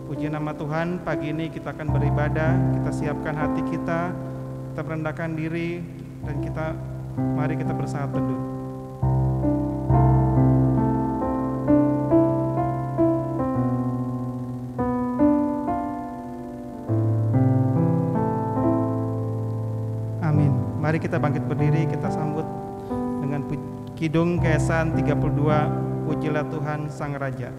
Puji nama Tuhan, pagi ini kita akan beribadah, kita siapkan hati kita merendahkan diri, dan mari kita bersaat teduh. Amin. Mari kita bangkit berdiri, kita sambut dengan Kidung Keesan 32, Pujilah Tuhan Sang Raja.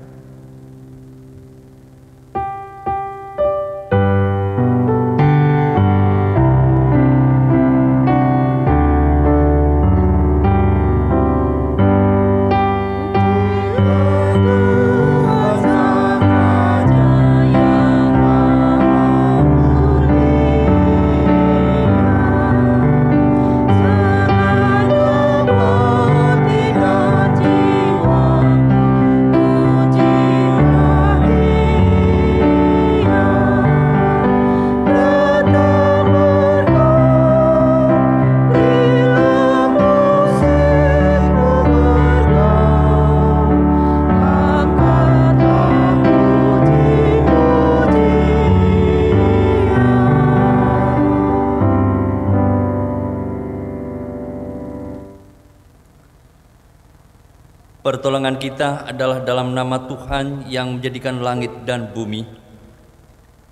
Pertolongan kita adalah dalam nama Tuhan yang menjadikan langit dan bumi.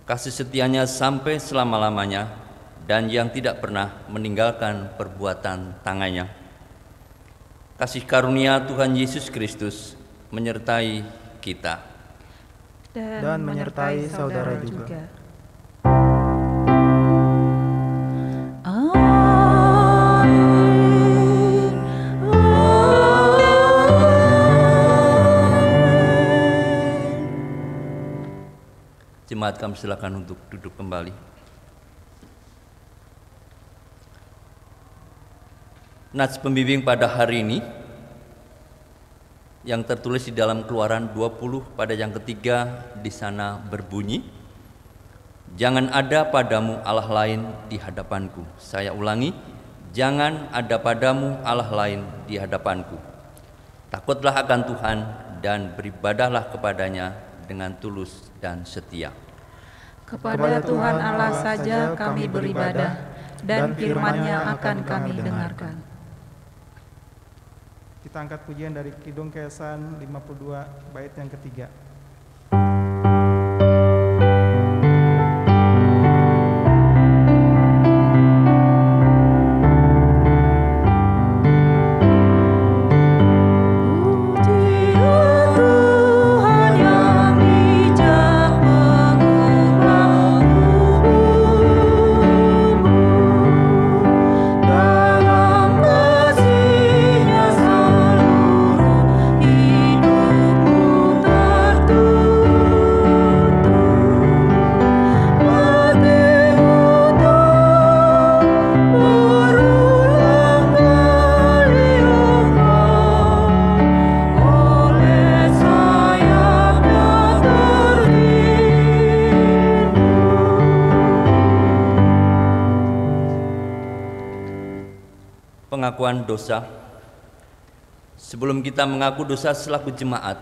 Kasih setianya sampai selama-lamanya dan yang tidak pernah meninggalkan perbuatan tangannya. Kasih karunia Tuhan Yesus Kristus menyertai kita. Dan menyertai saudara juga. Jemaat, kami silakan untuk duduk kembali. Nats pembimbing pada hari ini yang tertulis di dalam Keluaran 20 pada yang ketiga di sana berbunyi, jangan ada padamu Allah lain di hadapanku. Saya ulangi, jangan ada padamu Allah lain di hadapanku. Takutlah akan Tuhan dan beribadahlah kepadanya dengan tulus dan setia. Kepada Tuhan Allah saja kami beribadah, dan firman-Nya akan kami dengarkan. Kita angkat pujian dari Kidung Keesan 52 bait yang ketiga. Pengakuan dosa. Sebelum kita mengaku dosa selaku jemaat,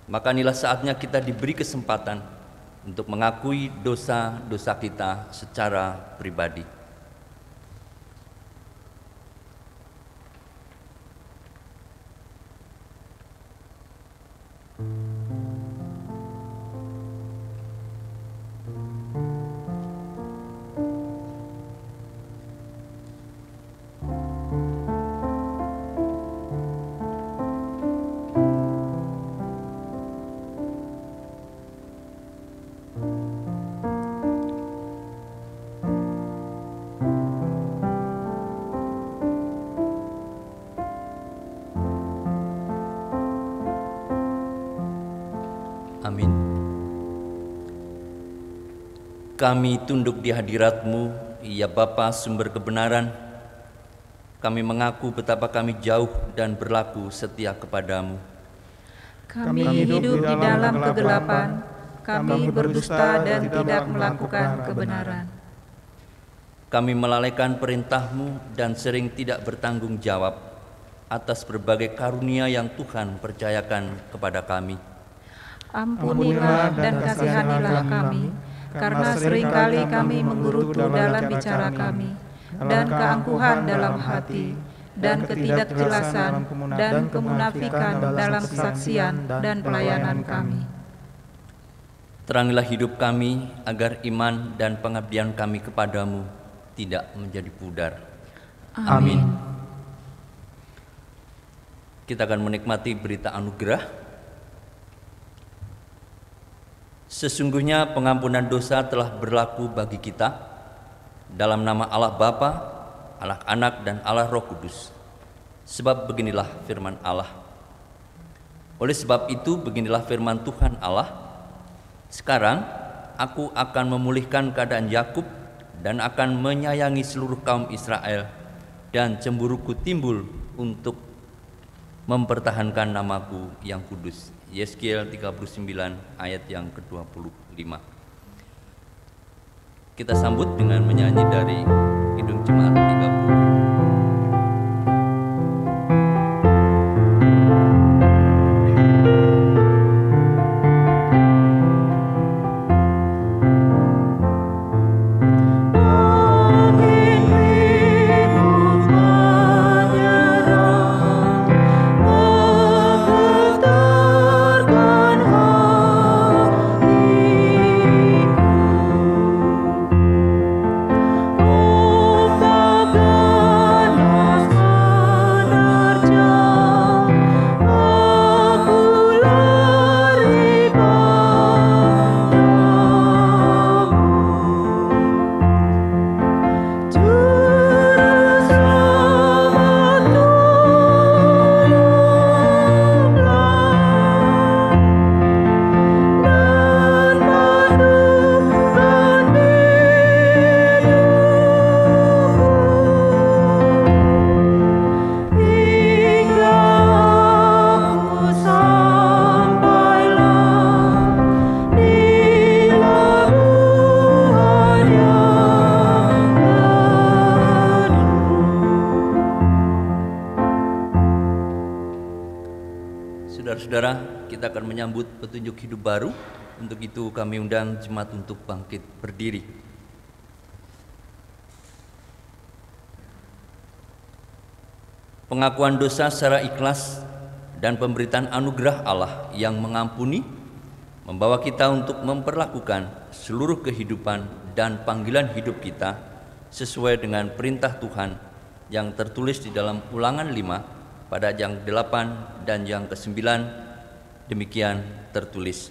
maka inilah saatnya kita diberi kesempatan untuk mengakui dosa-dosa kita secara pribadi. Amin. Kami tunduk di hadirat-Mu, ya Bapa sumber kebenaran. Kami mengaku betapa kami jauh dan berlaku setia kepadamu. Kami hidup di dalam kegelapan, kami berdusta dan tidak melakukan kebenaran. Kami melalaikan perintah-Mu dan sering tidak bertanggung jawab atas berbagai karunia yang Tuhan percayakan kepada kami. Ampunilah dan kasihanilah kami, karena seringkali kami menggerutu dalam bicara kami, dan keangkuhan dalam hati, dan ketidakjelasan, dan kemunafikan dalam kesaksian dan pelayanan kami. Terangilah hidup kami, agar iman dan pengabdian kami kepadamu tidak menjadi pudar. Amin. Kita akan menikmati berita anugerah. Sesungguhnya pengampunan dosa telah berlaku bagi kita dalam nama Allah Bapa, Allah Anak, dan Allah Roh Kudus. Sebab beginilah firman Allah. Oleh sebab itu beginilah firman Tuhan Allah. Sekarang aku akan memulihkan keadaan Yakub dan akan menyayangi seluruh kaum Israel, dan cemburuku timbul untuk mempertahankan namaku yang kudus. Yeskiel 39 ayat yang ke-25. Kita sambut dengan menyanyi dari Kidung Jemaat 30. Saudara-saudara, kita akan menyambut petunjuk hidup baru. Untuk itu kami undang jemaat untuk bangkit berdiri. Pengakuan dosa secara ikhlas dan pemberitaan anugerah Allah yang mengampuni membawa kita untuk memperlakukan seluruh kehidupan dan panggilan hidup kita sesuai dengan perintah Tuhan yang tertulis di dalam Ulangan 5 pada yang 8 dan yang ke-9. Demikian tertulis: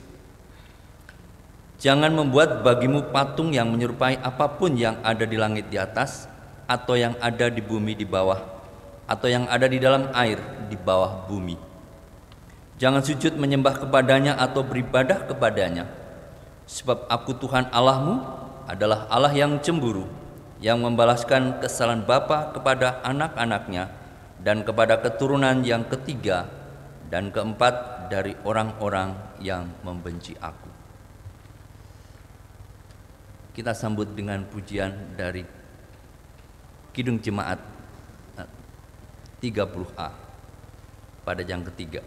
jangan membuat bagimu patung yang menyerupai apapun yang ada di langit di atas, atau yang ada di bumi di bawah, atau yang ada di dalam air di bawah bumi. Jangan sujud menyembah kepadanya atau beribadah kepadanya, sebab aku Tuhan Allahmu adalah Allah yang cemburu, yang membalaskan kesalahan bapa kepada anak-anaknya dan kepada keturunan yang ketiga dan keempat dari orang-orang yang membenci aku. Kita sambut dengan pujian dari Kidung Jemaat 30A pada yang ketiga.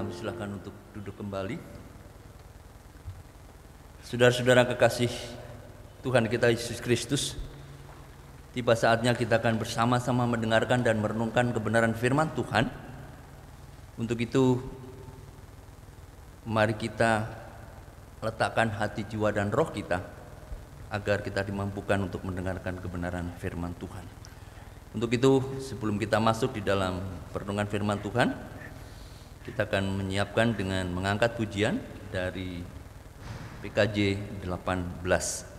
mohon silakan untuk duduk kembali. Saudara-saudara kekasih Tuhan kita Yesus Kristus, tiba saatnya kita akan bersama-sama mendengarkan dan merenungkan kebenaran firman Tuhan. Untuk itu, mari kita letakkan hati, jiwa, dan roh kita agar kita dimampukan untuk mendengarkan kebenaran firman Tuhan. Untuk itu, sebelum kita masuk di dalam perenungan firman Tuhan, kita akan menyiapkan dengan mengangkat pujian dari PKJ 18.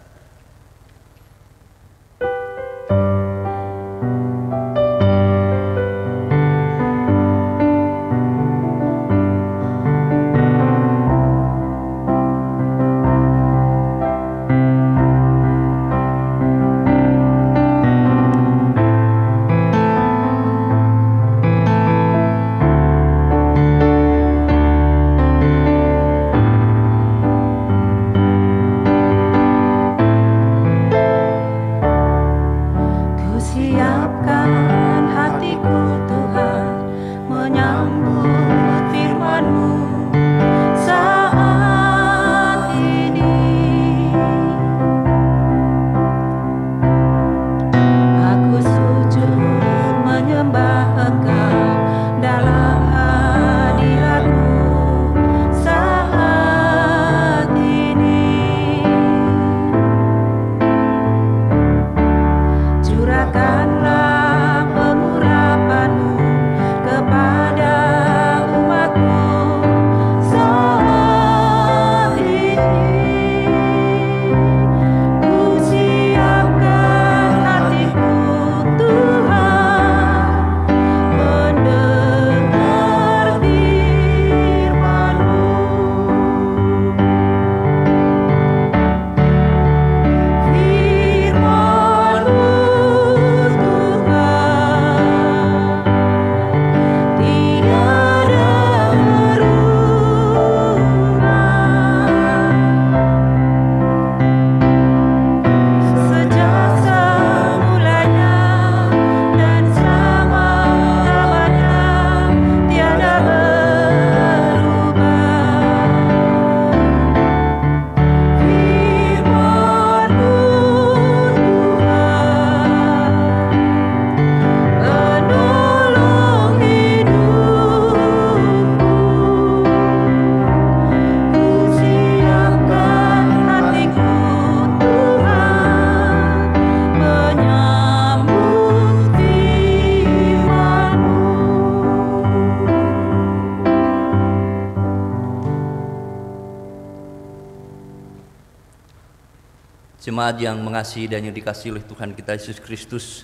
Jemaat yang mengasihi dan yang dikasihi oleh Tuhan kita Yesus Kristus,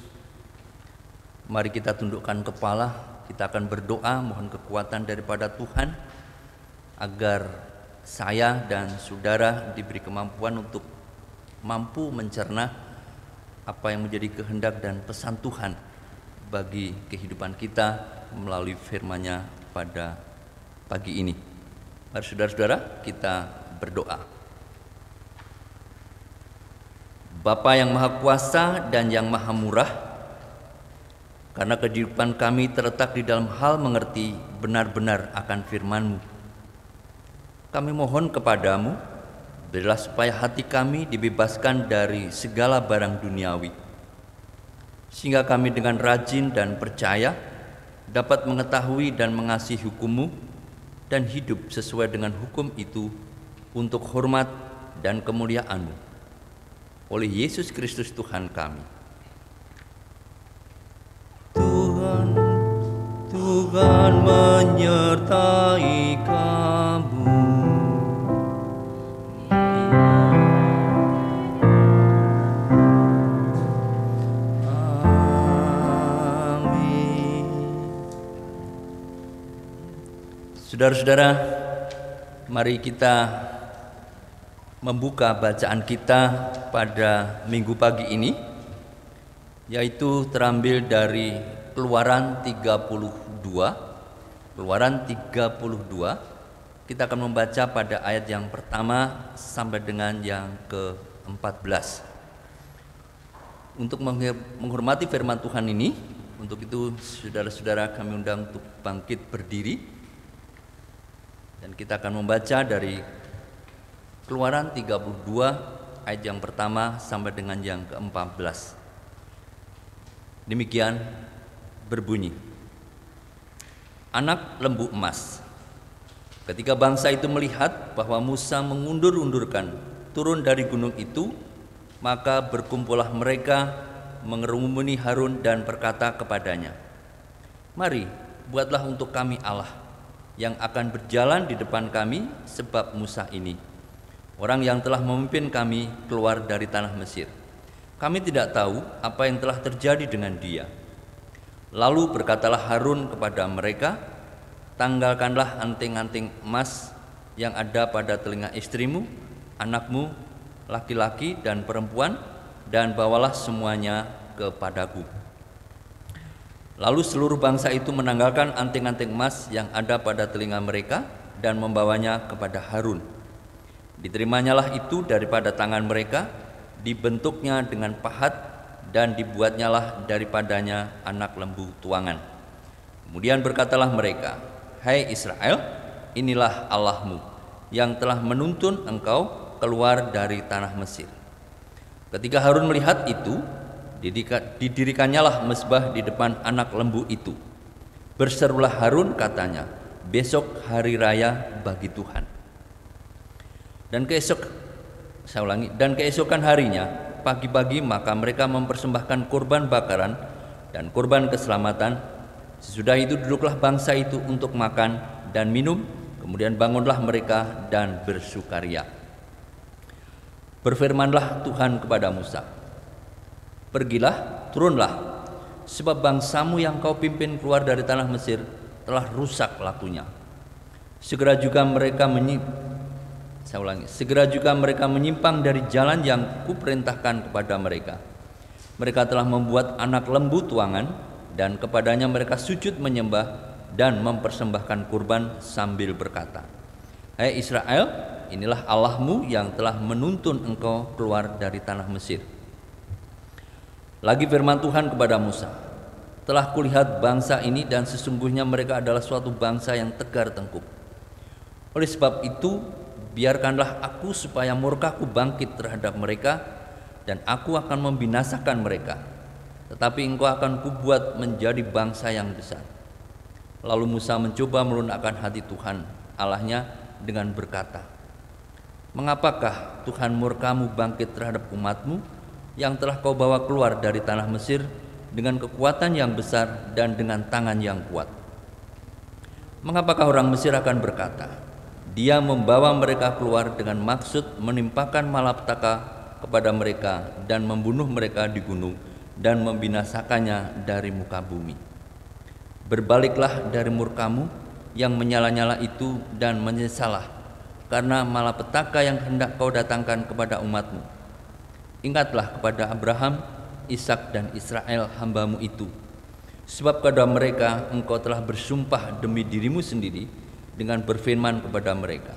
mari kita tundukkan kepala, kita akan berdoa mohon kekuatan daripada Tuhan agar saya dan saudara diberi kemampuan untuk mampu mencerna apa yang menjadi kehendak dan pesan Tuhan bagi kehidupan kita melalui firman-Nya pada pagi ini. Mari saudara-saudara kita berdoa. Bapa yang Maha Kuasa dan yang Maha Murah, karena kehidupan kami terletak di dalam hal mengerti benar-benar akan firman-Mu, kami mohon kepadamu, berilah supaya hati kami dibebaskan dari segala barang duniawi, sehingga kami dengan rajin dan percaya dapat mengetahui dan mengasihi hukum-Mu dan hidup sesuai dengan hukum itu untuk hormat dan kemuliaan-Mu. Oleh Yesus Kristus Tuhan kami. Tuhan menyertai kamu. Amin. Saudara-saudara, mari kita membuka bacaan kita pada minggu pagi ini, yaitu terambil dari Keluaran 32. Keluaran 32, kita akan membaca pada ayat yang pertama sampai dengan yang ke-14. Untuk menghormati firman Tuhan ini, untuk itu saudara-saudara kami undang untuk bangkit berdiri. Dan kita akan membaca dari Keluaran 32 ayat yang pertama sampai dengan yang ke-14. Demikian berbunyi. Anak lembu emas. Ketika bangsa itu melihat bahwa Musa mengundur-undurkan turun dari gunung itu, maka berkumpullah mereka mengerumuni Harun dan berkata kepadanya, "Mari, buatlah untuk kami Allah yang akan berjalan di depan kami, sebab Musa ini orang yang telah memimpin kami keluar dari tanah Mesir. Kami tidak tahu apa yang telah terjadi dengan dia." Lalu berkatalah Harun kepada mereka, "Tanggalkanlah anting-anting emas yang ada pada telinga istrimu, anakmu, laki-laki dan perempuan, dan bawalah semuanya kepadaku." Lalu seluruh bangsa itu menanggalkan anting-anting emas yang ada pada telinga mereka dan membawanya kepada Harun. Diterimanya itu daripada tangan mereka, dibentuknya dengan pahat, dan dibuatnyalah daripadanya anak lembu tuangan. Kemudian berkatalah mereka, "Hai Israel, inilah Allahmu yang telah menuntun engkau keluar dari tanah Mesir." Ketika Harun melihat itu, didirikannya mezbah di depan anak lembu itu. Berserulah Harun, katanya, "Besok hari raya bagi Tuhan." Dan keesokan harinya pagi-pagi maka mereka mempersembahkan kurban bakaran dan kurban keselamatan. Sesudah itu duduklah bangsa itu untuk makan dan minum, kemudian bangunlah mereka dan bersukaria. Berfirmanlah Tuhan kepada Musa, "Pergilah, turunlah, sebab bangsamu yang kau pimpin keluar dari tanah Mesir telah rusak lakunya. Segera juga mereka menyimpang dari jalan yang kuperintahkan kepada mereka. Mereka telah membuat anak lembu tuangan, dan kepadanya mereka sujud menyembah dan mempersembahkan kurban sambil berkata, 'Hai Israel, inilah Allahmu yang telah menuntun engkau keluar dari tanah Mesir.' Lagi firman Tuhan kepada Musa, 'Telah kulihat bangsa ini dan sesungguhnya mereka adalah suatu bangsa yang tegar tengkuk. Oleh sebab itu, biarkanlah aku supaya murkaku bangkit terhadap mereka, dan aku akan membinasakan mereka. Tetapi engkau akan kubuat menjadi bangsa yang besar.' Lalu Musa mencoba melunakkan hati Tuhan Allahnya dengan berkata, 'Mengapakah Tuhan murkamu bangkit terhadap umatmu yang telah kau bawa keluar dari tanah Mesir dengan kekuatan yang besar dan dengan tangan yang kuat? Mengapakah orang Mesir akan berkata, Dia membawa mereka keluar dengan maksud menimpakan malapetaka kepada mereka dan membunuh mereka di gunung dan membinasakannya dari muka bumi? Berbaliklah dari murkamu yang menyala-nyala itu dan menyesalah karena malapetaka yang hendak kau datangkan kepada umatmu. Ingatlah kepada Abraham, Ishak dan Israel hambamu itu, sebab kepada mereka engkau telah bersumpah demi dirimu sendiri dengan berfirman kepada mereka,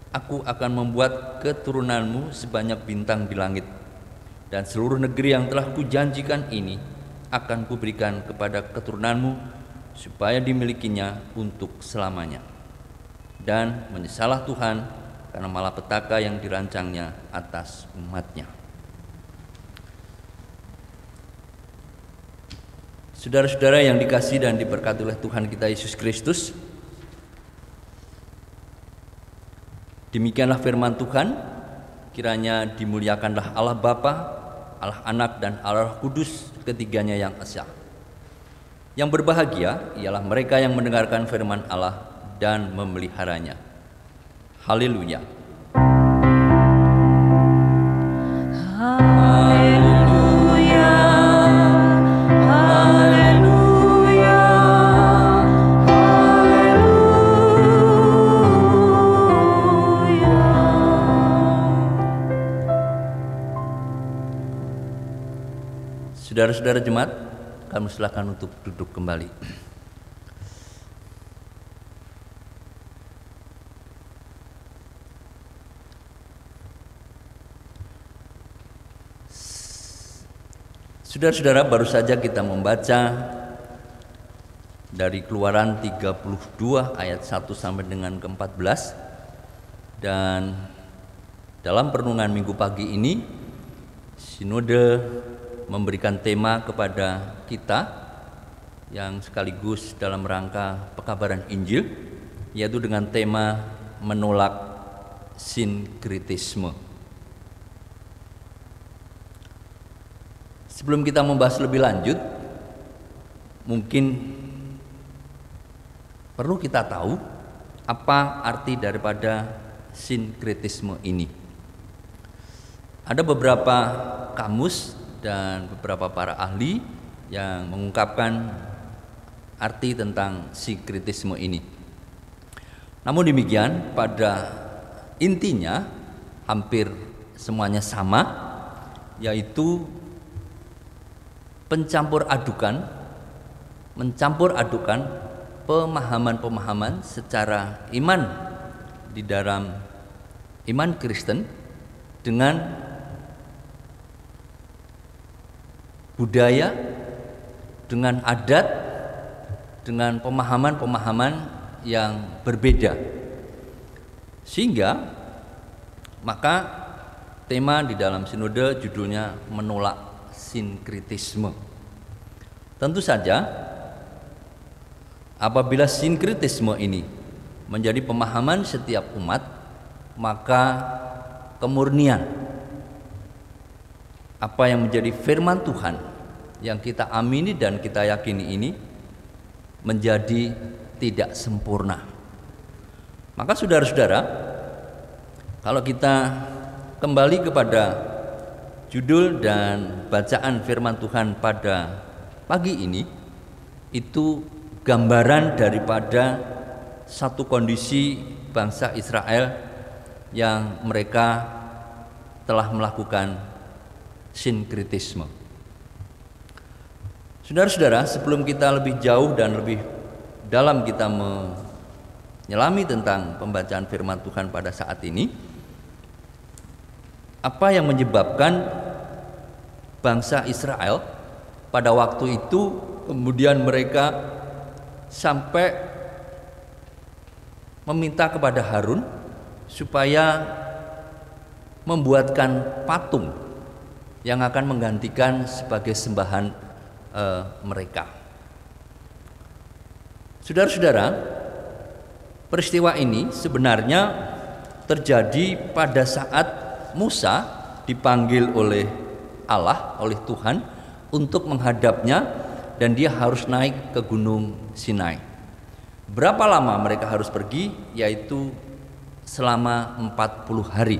Aku akan membuat keturunanmu sebanyak bintang di langit, dan seluruh negeri yang telah kujanjikan ini akan kuberikan kepada keturunanmu supaya dimilikinya untuk selamanya. Dan menyesalah Tuhan karena malapetaka yang dirancangnya atas umatnya." Saudara-saudara yang dikasihi dan diberkati oleh Tuhan kita Yesus Kristus, demikianlah firman Tuhan. Kiranya dimuliakanlah Allah Bapa, Allah Anak dan Allah Roh Kudus, ketiganya yang esa. Yang berbahagia ialah mereka yang mendengarkan firman Allah dan memeliharanya. Haleluya. Saudara-saudara jemaat, kami silakan untuk duduk kembali. Saudara-saudara, baru saja kita membaca dari Keluaran 32 ayat 1 sampai dengan ke-14. Dan dalam perenungan minggu pagi ini, Sinode memberikan tema kepada kita yang sekaligus dalam rangka pekabaran Injil, yaitu dengan tema menolak sinkritisme. Sebelum kita membahas lebih lanjut, mungkin perlu kita tahu apa arti daripada sinkritisme ini. Ada beberapa kamus dan beberapa para ahli yang mengungkapkan arti tentang sinkritisme ini. Namun demikian, pada intinya hampir semuanya sama, yaitu mencampur adukan pemahaman-pemahaman secara iman di dalam iman Kristen dengan budaya, dengan adat, dengan pemahaman-pemahaman yang berbeda. Sehingga maka tema di dalam sinode judulnya menolak sinkritisme. Tentu saja apabila sinkritisme ini menjadi pemahaman setiap umat, maka kemurnian apa yang menjadi firman Tuhan yang kita amini dan kita yakini ini menjadi tidak sempurna. Maka saudara-saudara, kalau kita kembali kepada judul dan bacaan firman Tuhan pada pagi ini, itu gambaran daripada satu kondisi bangsa Israel yang mereka telah melakukan sinkritisme. Saudara-saudara, sebelum kita lebih jauh dan lebih dalam kita menyelami tentang pembacaan firman Tuhan pada saat ini, apa yang menyebabkan bangsa Israel pada waktu itu kemudian mereka sampai meminta kepada Harun supaya membuatkan patung yang akan menggantikan sebagai sembahan mereka. Saudara-saudara, peristiwa ini sebenarnya terjadi pada saat Musa dipanggil oleh Allah, oleh Tuhan untuk menghadapnya, dan dia harus naik ke Gunung Sinai. Berapa lama mereka harus pergi? Yaitu selama 40 hari.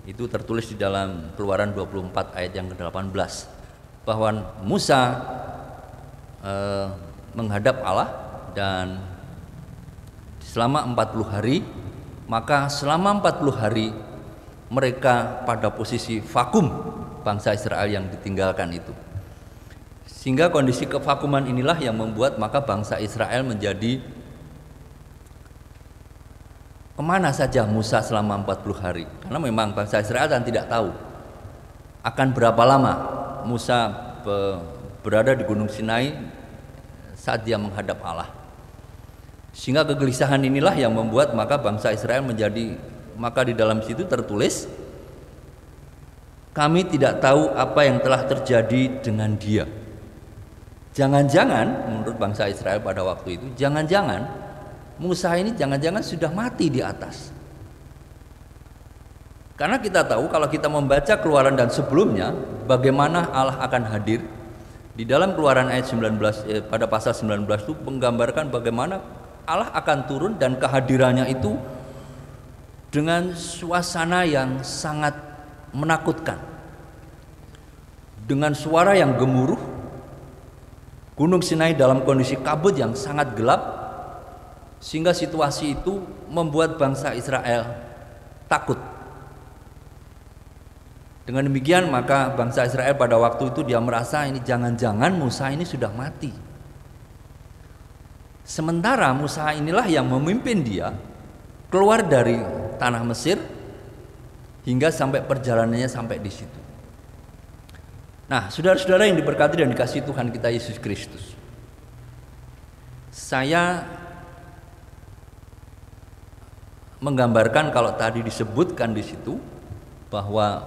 Itu tertulis di dalam Keluaran 24 ayat yang ke-18, bahwa Musa menghadap Allah dan selama 40 hari, maka selama 40 hari mereka pada posisi vakum, bangsa Israel yang ditinggalkan itu. Sehingga kondisi kevakuman inilah yang membuat maka bangsa Israel menjadi kemana saja Musa selama 40 hari. Karena memang bangsa Israel kan tidak tahu akan berapa lama Musa berada di Gunung Sinai saat dia menghadap Allah. Sehingga kegelisahan inilah yang membuat maka bangsa Israel menjadi, maka di dalam situ tertulis, kami tidak tahu apa yang telah terjadi dengan dia. Jangan-jangan menurut bangsa Israel pada waktu itu, jangan-jangan Musa ini jangan-jangan sudah mati di atas. Karena kita tahu kalau kita membaca Keluaran dan sebelumnya, bagaimana Allah akan hadir di dalam Keluaran ayat 19 pada pasal 19 itu menggambarkan bagaimana Allah akan turun dan kehadirannya itu dengan suasana yang sangat menakutkan, dengan suara yang gemuruh. Gunung Sinai dalam kondisi kabut yang sangat gelap, sehingga situasi itu membuat bangsa Israel takut. Dengan demikian maka bangsa Israel pada waktu itu dia merasa ini jangan-jangan Musa ini sudah mati. Sementara Musa inilah yang memimpin dia keluar dari tanah Mesir hingga sampai perjalanannya sampai di situ. Nah, saudara-saudara yang diberkati dan dikasihi Tuhan kita Yesus Kristus, Saya menggambarkan kalau tadi disebutkan di situ bahwa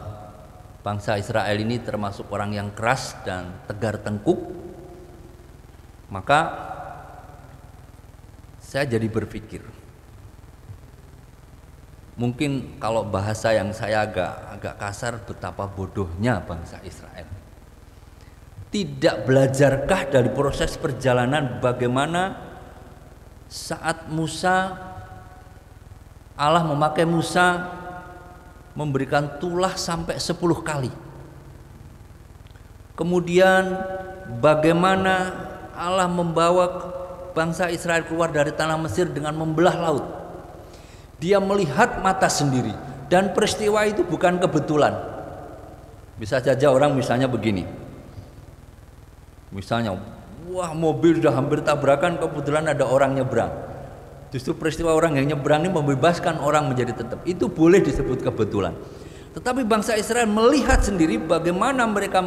bangsa Israel ini termasuk orang yang keras dan tegar tengkuk, maka saya jadi berpikir, mungkin kalau bahasa yang saya agak kasar, betapa bodohnya bangsa Israel. Tidak belajarkah dari proses perjalanan bagaimana saat Allah memakai Musa memberikan tulah sampai 10 kali. Kemudian bagaimana Allah membawa bangsa Israel keluar dari tanah Mesir dengan membelah laut. Dia melihat mata sendiri, dan peristiwa itu bukan kebetulan. Bisa saja orang misalnya begini. Misalnya, wah, mobil sudah hampir tabrakan, kebetulan ada orang nyebrang. Justru peristiwa orang yang nyebrang ini membebaskan orang menjadi tetap. Itu boleh disebut kebetulan. Tetapi bangsa Israel melihat sendiri bagaimana mereka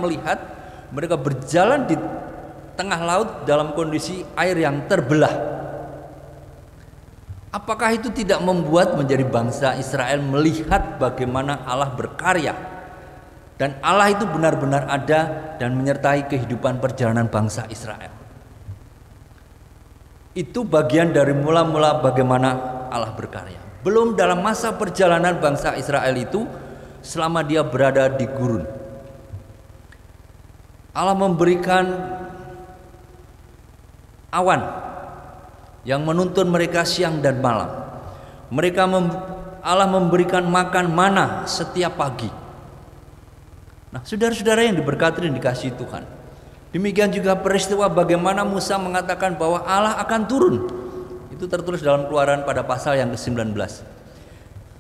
berjalan di tengah laut dalam kondisi air yang terbelah. Apakah itu tidak membuat menjadi bangsa Israel melihat bagaimana Allah berkarya, dan Allah itu benar-benar ada dan menyertai kehidupan perjalanan bangsa Israel? Itu bagian dari mula-mula bagaimana Allah berkarya. Belum dalam masa perjalanan bangsa Israel itu selama dia berada di gurun. Allah memberikan awan yang menuntun mereka siang dan malam. Allah memberikan makan mana setiap pagi. Nah, saudara-saudara yang diberkati dan dikasihi Tuhan, demikian juga peristiwa bagaimana Musa mengatakan bahwa Allah akan turun. Itu tertulis dalam Keluaran pada pasal yang ke-19.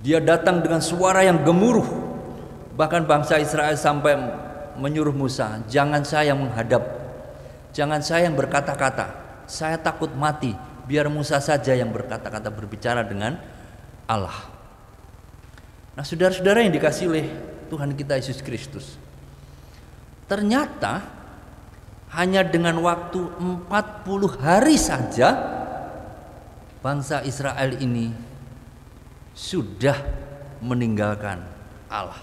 Dia datang dengan suara yang gemuruh. Bahkan bangsa Israel sampai menyuruh Musa, jangan saya yang menghadap, jangan saya yang berkata-kata, saya takut mati, biar Musa saja yang berkata-kata, berbicara dengan Allah. Nah, saudara-saudara yang dikasihi oleh Tuhan kita Yesus Kristus, ternyata hanya dengan waktu 40 hari saja bangsa Israel ini sudah meninggalkan Allah.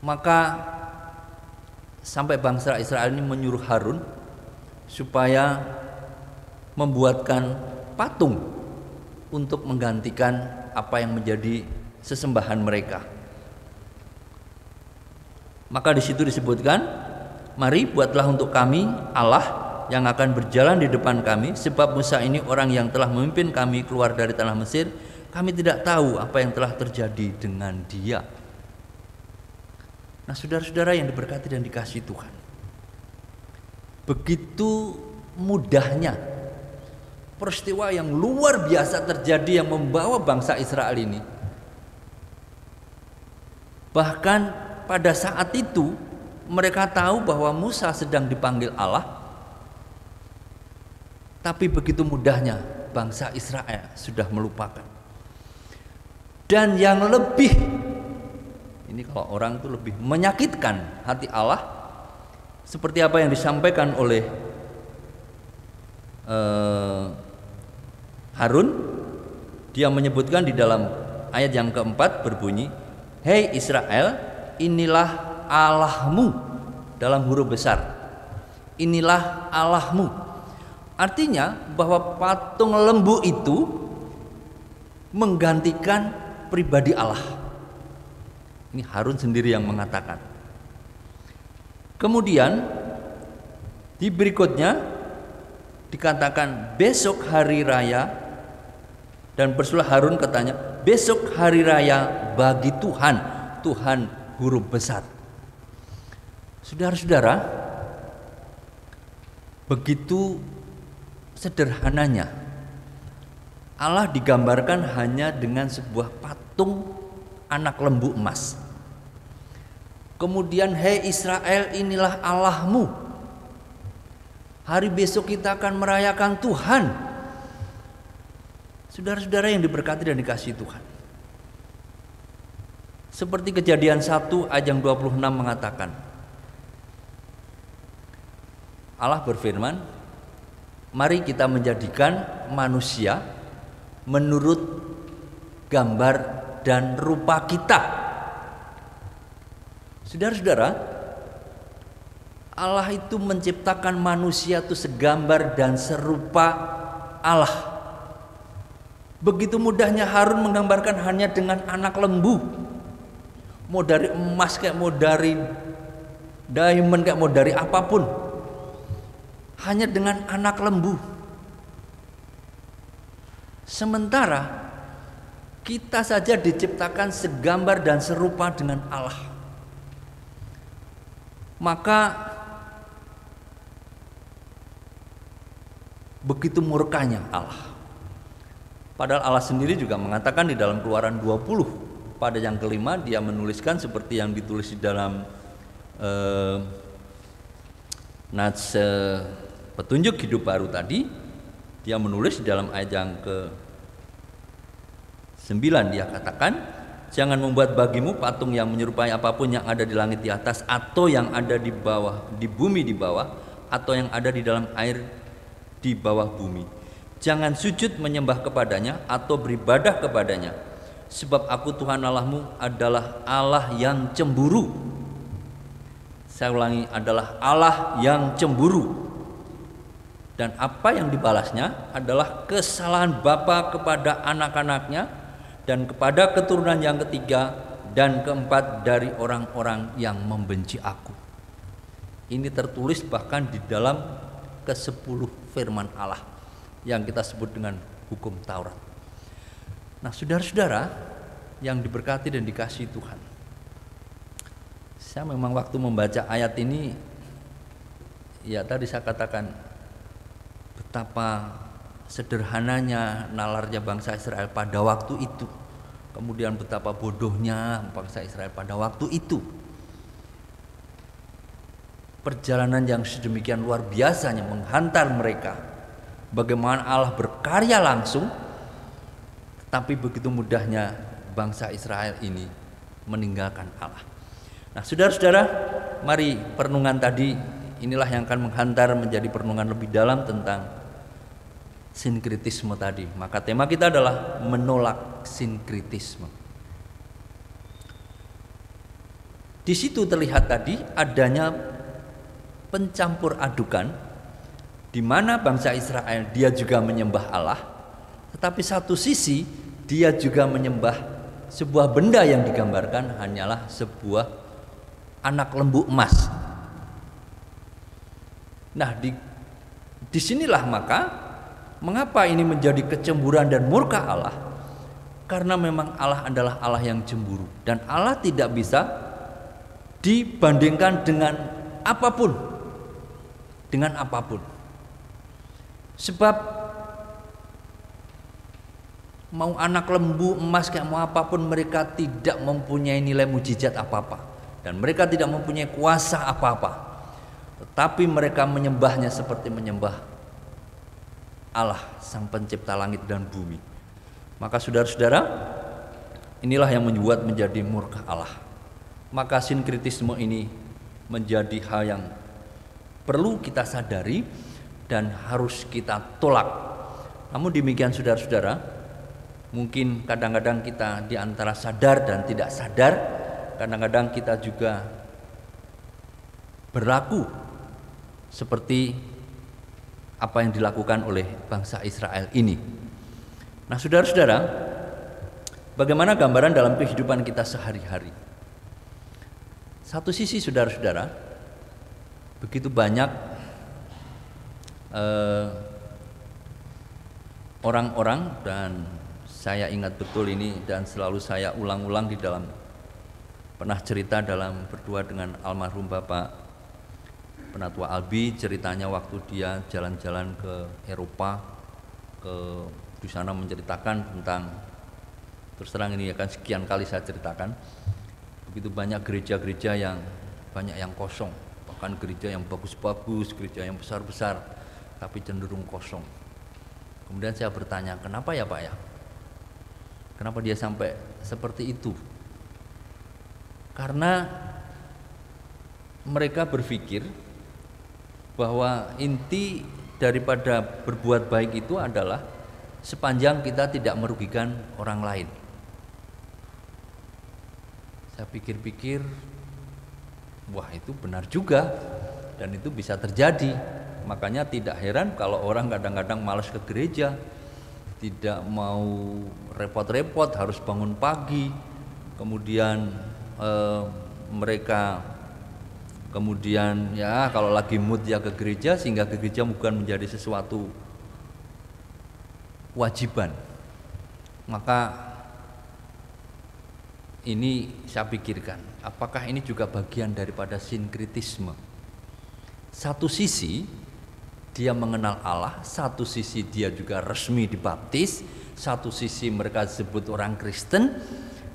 Maka sampai bangsa Israel ini menyuruh Harun supaya membuatkan patung untuk menggantikan apa yang menjadi sesembahan mereka. Maka di situ disebutkan, mari buatlah untuk kami Allah yang akan berjalan di depan kami, sebab Musa ini orang yang telah memimpin kami keluar dari tanah Mesir. Kami tidak tahu apa yang telah terjadi dengan dia. Nah, saudara-saudara yang diberkati dan dikasihi Tuhan, begitu mudahnya peristiwa yang luar biasa terjadi yang membawa bangsa Israel ini. Bahkan pada saat itu mereka tahu bahwa Musa sedang dipanggil Allah, tapi begitu mudahnya bangsa Israel sudah melupakan. Dan yang lebih, ini kalau orang itu lebih menyakitkan hati Allah, seperti apa yang disampaikan oleh Harun. Dia menyebutkan di dalam ayat yang keempat berbunyi, hei Israel, inilah Allahmu, dalam huruf besar, inilah Allahmu. Artinya bahwa patung lembu itu menggantikan pribadi Allah. Ini Harun sendiri yang mengatakan. Kemudian di berikutnya dikatakan besok hari raya, dan bersulah Harun katanya, besok hari raya bagi Tuhan, Tuhan huruf besar. Saudara-saudara, begitu sederhananya Allah digambarkan hanya dengan sebuah patung anak lembu emas. Kemudian, hei Israel, inilah Allahmu. Hari besok kita akan merayakan Tuhan. Saudara-saudara yang diberkati dan dikasihi Tuhan, seperti Kejadian 1 ayat yang 26 mengatakan, Allah berfirman, mari kita menjadikan manusia menurut gambar dan rupa kita. Saudara-saudara, Allah itu menciptakan manusia itu segambar dan serupa Allah. Begitu mudahnya Harun menggambarkan hanya dengan anak lembu. Mau dari emas kayak mau dari diamond kayak mau dari apapun. Hanya dengan anak lembu. Sementara kita saja diciptakan segambar dan serupa dengan Allah. Maka begitu murkanya Allah. Padahal Allah sendiri juga mengatakan di dalam Keluaran 20 pada yang kelima, dia menuliskan seperti yang ditulis di dalam Nats Petunjuk Hidup Baru tadi. Dia menulis di dalam ayat yang ke-9, dia katakan, jangan membuat bagimu patung yang menyerupai apapun yang ada di langit di atas, atau yang ada di bawah, di bumi di bawah, atau yang ada di dalam air di bawah bumi. Jangan sujud menyembah kepadanya atau beribadah kepadanya, sebab aku Tuhan Allahmu adalah Allah yang cemburu. Saya ulangi, adalah Allah yang cemburu. Dan apa yang dibalasnya adalah kesalahan bapa kepada anak-anaknya dan kepada keturunan yang ketiga dan keempat dari orang-orang yang membenci aku. Ini tertulis bahkan di dalam ke-10 firman Allah yang kita sebut dengan hukum Taurat. Nah, saudara-saudara yang diberkati dan dikasihi Tuhan, saya memang waktu membaca ayat ini, ya tadi saya katakan betapa sederhananya nalarnya bangsa Israel pada waktu itu, kemudian betapa bodohnya bangsa Israel pada waktu itu. Perjalanan yang sedemikian luar biasanya menghantar mereka. Bagaimana Allah berkarya langsung, tapi begitu mudahnya bangsa Israel ini meninggalkan Allah. Nah, saudara-saudara, mari perenungan tadi inilah yang akan menghantar menjadi perenungan lebih dalam tentang sinkritisme tadi. Maka tema kita adalah menolak sinkritisme. Di situ terlihat tadi adanya pencampur adukan, di mana bangsa Israel dia juga menyembah Allah, tetapi satu sisi dia juga menyembah sebuah benda yang digambarkan hanyalah sebuah anak lembu emas. Nah, disinilah maka mengapa ini menjadi kecemburuan dan murka Allah? Karena memang Allah adalah Allah yang cemburu, dan Allah tidak bisa dibandingkan dengan apapun, sebab mau anak lembu emas kayak mau apapun, mereka tidak mempunyai nilai mujizat apa-apa, dan mereka tidak mempunyai kuasa apa-apa. Tetapi mereka menyembahnya seperti menyembah Allah, sang pencipta langit dan bumi. Maka saudara-saudara, inilah yang membuat menjadi murka Allah. Maka sinkritisme ini menjadi hal yang perlu kita sadari dan harus kita tolak. Namun demikian saudara-saudara, mungkin kadang-kadang kita di antara sadar dan tidak sadar, kadang-kadang kita juga berlaku seperti apa yang dilakukan oleh bangsa Israel ini. Nah, saudara-saudara, bagaimana gambaran dalam kehidupan kita sehari-hari? Satu sisi saudara-saudara, begitu banyak orang-orang, dan saya ingat betul ini dan selalu saya ulang-ulang di dalam, pernah cerita dalam berdua dengan almarhum Bapak Penatua Albi, ceritanya waktu dia jalan-jalan ke Eropa, di sana menceritakan tentang, terus terang ini akan sekian kali saya ceritakan, begitu banyak gereja-gereja yang banyak yang kosong, bahkan gereja yang bagus-bagus, gereja yang besar-besar, tapi cenderung kosong. Kemudian saya bertanya, kenapa ya Pak ya? Kenapa dia sampai seperti itu? Karena mereka berpikir bahwa inti daripada berbuat baik itu adalah sepanjang kita tidak merugikan orang lain. Saya pikir-pikir, wah itu benar juga, dan itu bisa terjadi. Makanya tidak heran kalau orang kadang-kadang malas ke gereja, tidak mau repot-repot, harus bangun pagi, kemudian mereka kemudian ya kalau lagi mood ya ke gereja, sehingga ke gereja bukan menjadi sesuatu wajiban. Maka ini saya pikirkan, apakah ini juga bagian daripada sinkritisme? Satu sisi dia mengenal Allah, satu sisi dia juga resmi dibaptis, satu sisi mereka disebut orang Kristen,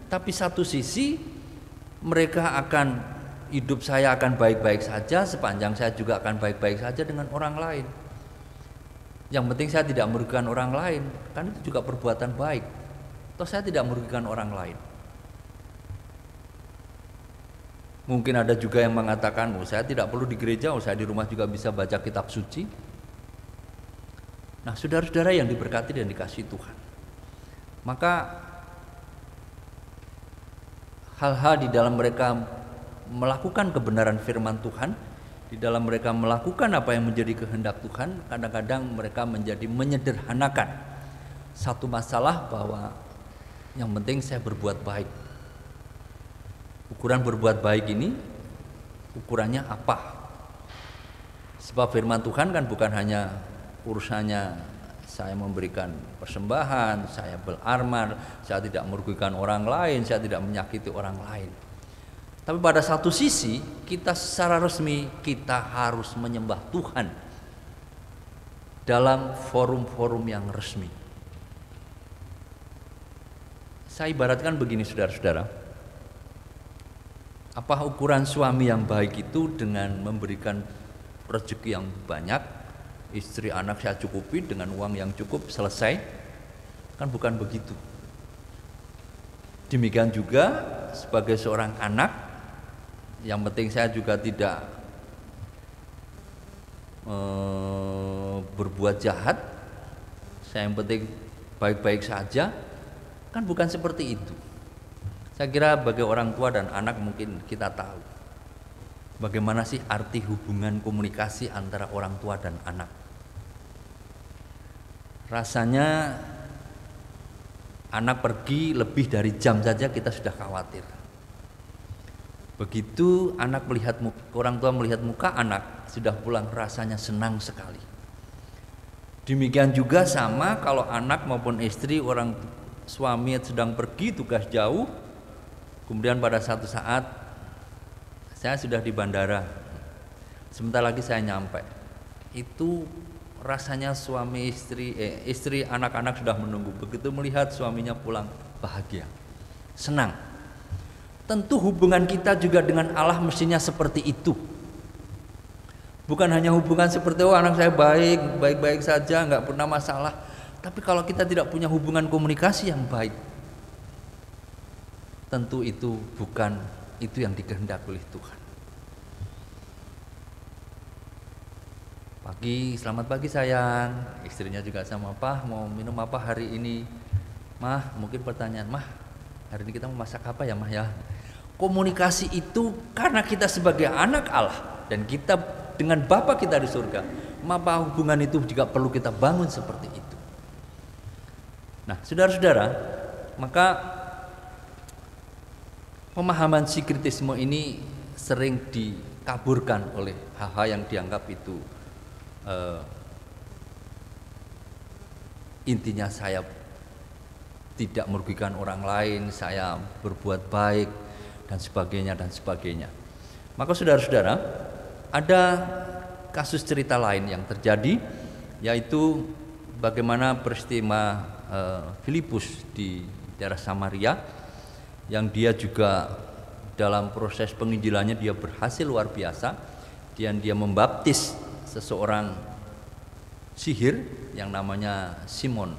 tapi satu sisi mereka akan, hidup saya akan baik-baik saja sepanjang saya juga akan baik-baik saja dengan orang lain. Yang penting saya tidak merugikan orang lain, kan itu juga perbuatan baik. Toh saya tidak merugikan orang lain. Mungkin ada juga yang mengatakan, oh, saya tidak perlu di gereja, oh, saya di rumah juga bisa baca kitab suci. Nah, saudara-saudara yang diberkati dan dikasihi Tuhan, maka hal-hal di dalam mereka melakukan kebenaran firman Tuhan, di dalam mereka melakukan apa yang menjadi kehendak Tuhan, kadang-kadang mereka menjadi menyederhanakan satu masalah bahwa yang penting saya berbuat baik. Ukuran berbuat baik ini ukurannya apa? Sebab firman Tuhan kan bukan hanya urusannya saya memberikan persembahan, saya beramar, saya tidak merugikan orang lain, saya tidak menyakiti orang lain. Tapi pada satu sisi kita secara resmi kita harus menyembah Tuhan dalam forum-forum yang resmi. Saya ibaratkan begini saudara-saudara, apa ukuran suami yang baik itu dengan memberikan rezeki yang banyak, istri anak saya cukupi dengan uang yang cukup, selesai? Kan bukan begitu. Demikian juga sebagai seorang anak, yang penting saya juga tidak berbuat jahat, saya yang penting baik-baik saja, kan bukan seperti itu. Saya kira bagi orang tua dan anak mungkin kita tahu bagaimana sih arti hubungan komunikasi antara orang tua dan anak. Rasanya anak pergi lebih dari jam saja kita sudah khawatir. Begitu anak melihat orang tua melihat muka anak sudah pulang, rasanya senang sekali. Demikian juga sama kalau anak maupun istri, orang suami sedang pergi tugas jauh, kemudian pada satu saat saya sudah di bandara, sebentar lagi saya nyampe, itu rasanya suami istri anak-anak sudah menunggu. Begitu melihat suaminya pulang, bahagia, senang. Tentu hubungan kita juga dengan Allah mestinya seperti itu. Bukan hanya hubungan seperti oh anak saya baik-baik saja, nggak pernah masalah. Tapi kalau kita tidak punya hubungan komunikasi yang baik, tentu itu bukan itu yang dikehendaki oleh Tuhan. Selamat pagi sayang. Istrinya juga sama, Pah mau minum apa hari ini? Mah, mungkin pertanyaan, Mah hari ini kita mau masak apa ya Mah ya? Komunikasi itu karena kita sebagai anak Allah dan kita dengan Bapa kita di surga, maka hubungan itu juga perlu kita bangun seperti itu. Nah saudara-saudara, maka pemahaman sinkritisme ini sering dikaburkan oleh hal-hal yang dianggap itu intinya saya tidak merugikan orang lain, saya berbuat baik dan sebagainya dan sebagainya. Maka saudara-saudara, ada kasus cerita lain yang terjadi, yaitu bagaimana peristiwa Filipus di daerah Samaria, yang dia juga dalam proses penginjilannya dia berhasil luar biasa, dan dia membaptis seseorang sihir yang namanya Simon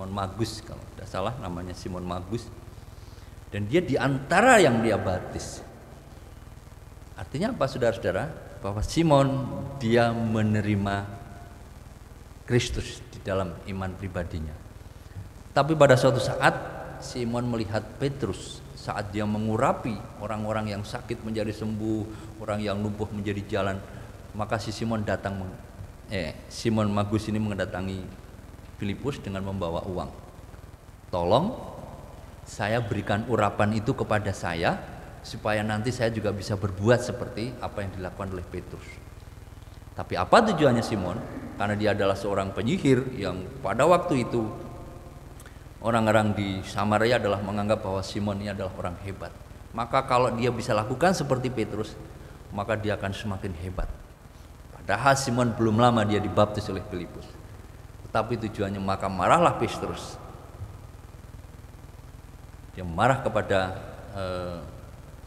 Magus, kalau tidak salah namanya Simon Magus, dan dia diantara yang dia baptis. Artinya apa saudara-saudara? bahwa Simon dia menerima Kristus di dalam iman pribadinya. Tapi pada suatu saat Simon melihat Petrus saat dia mengurapi orang-orang yang sakit menjadi sembuh, orang yang lumpuh menjadi jalan, maka si Simon Magus ini mendatangi Filipus dengan membawa uang. Tolong saya berikan urapan itu kepada saya supaya nanti saya juga bisa berbuat seperti apa yang dilakukan oleh Petrus. Tapi apa tujuannya Simon? Karena dia adalah seorang penyihir yang pada waktu itu orang-orang di Samaria adalah menganggap bahwa Simon ini adalah orang hebat. Maka kalau dia bisa lakukan seperti Petrus, maka dia akan semakin hebat. Padahal Simon belum lama dia dibaptis oleh Filipus. Tetapi tujuannya, maka marahlah Petrus. Dia marah kepada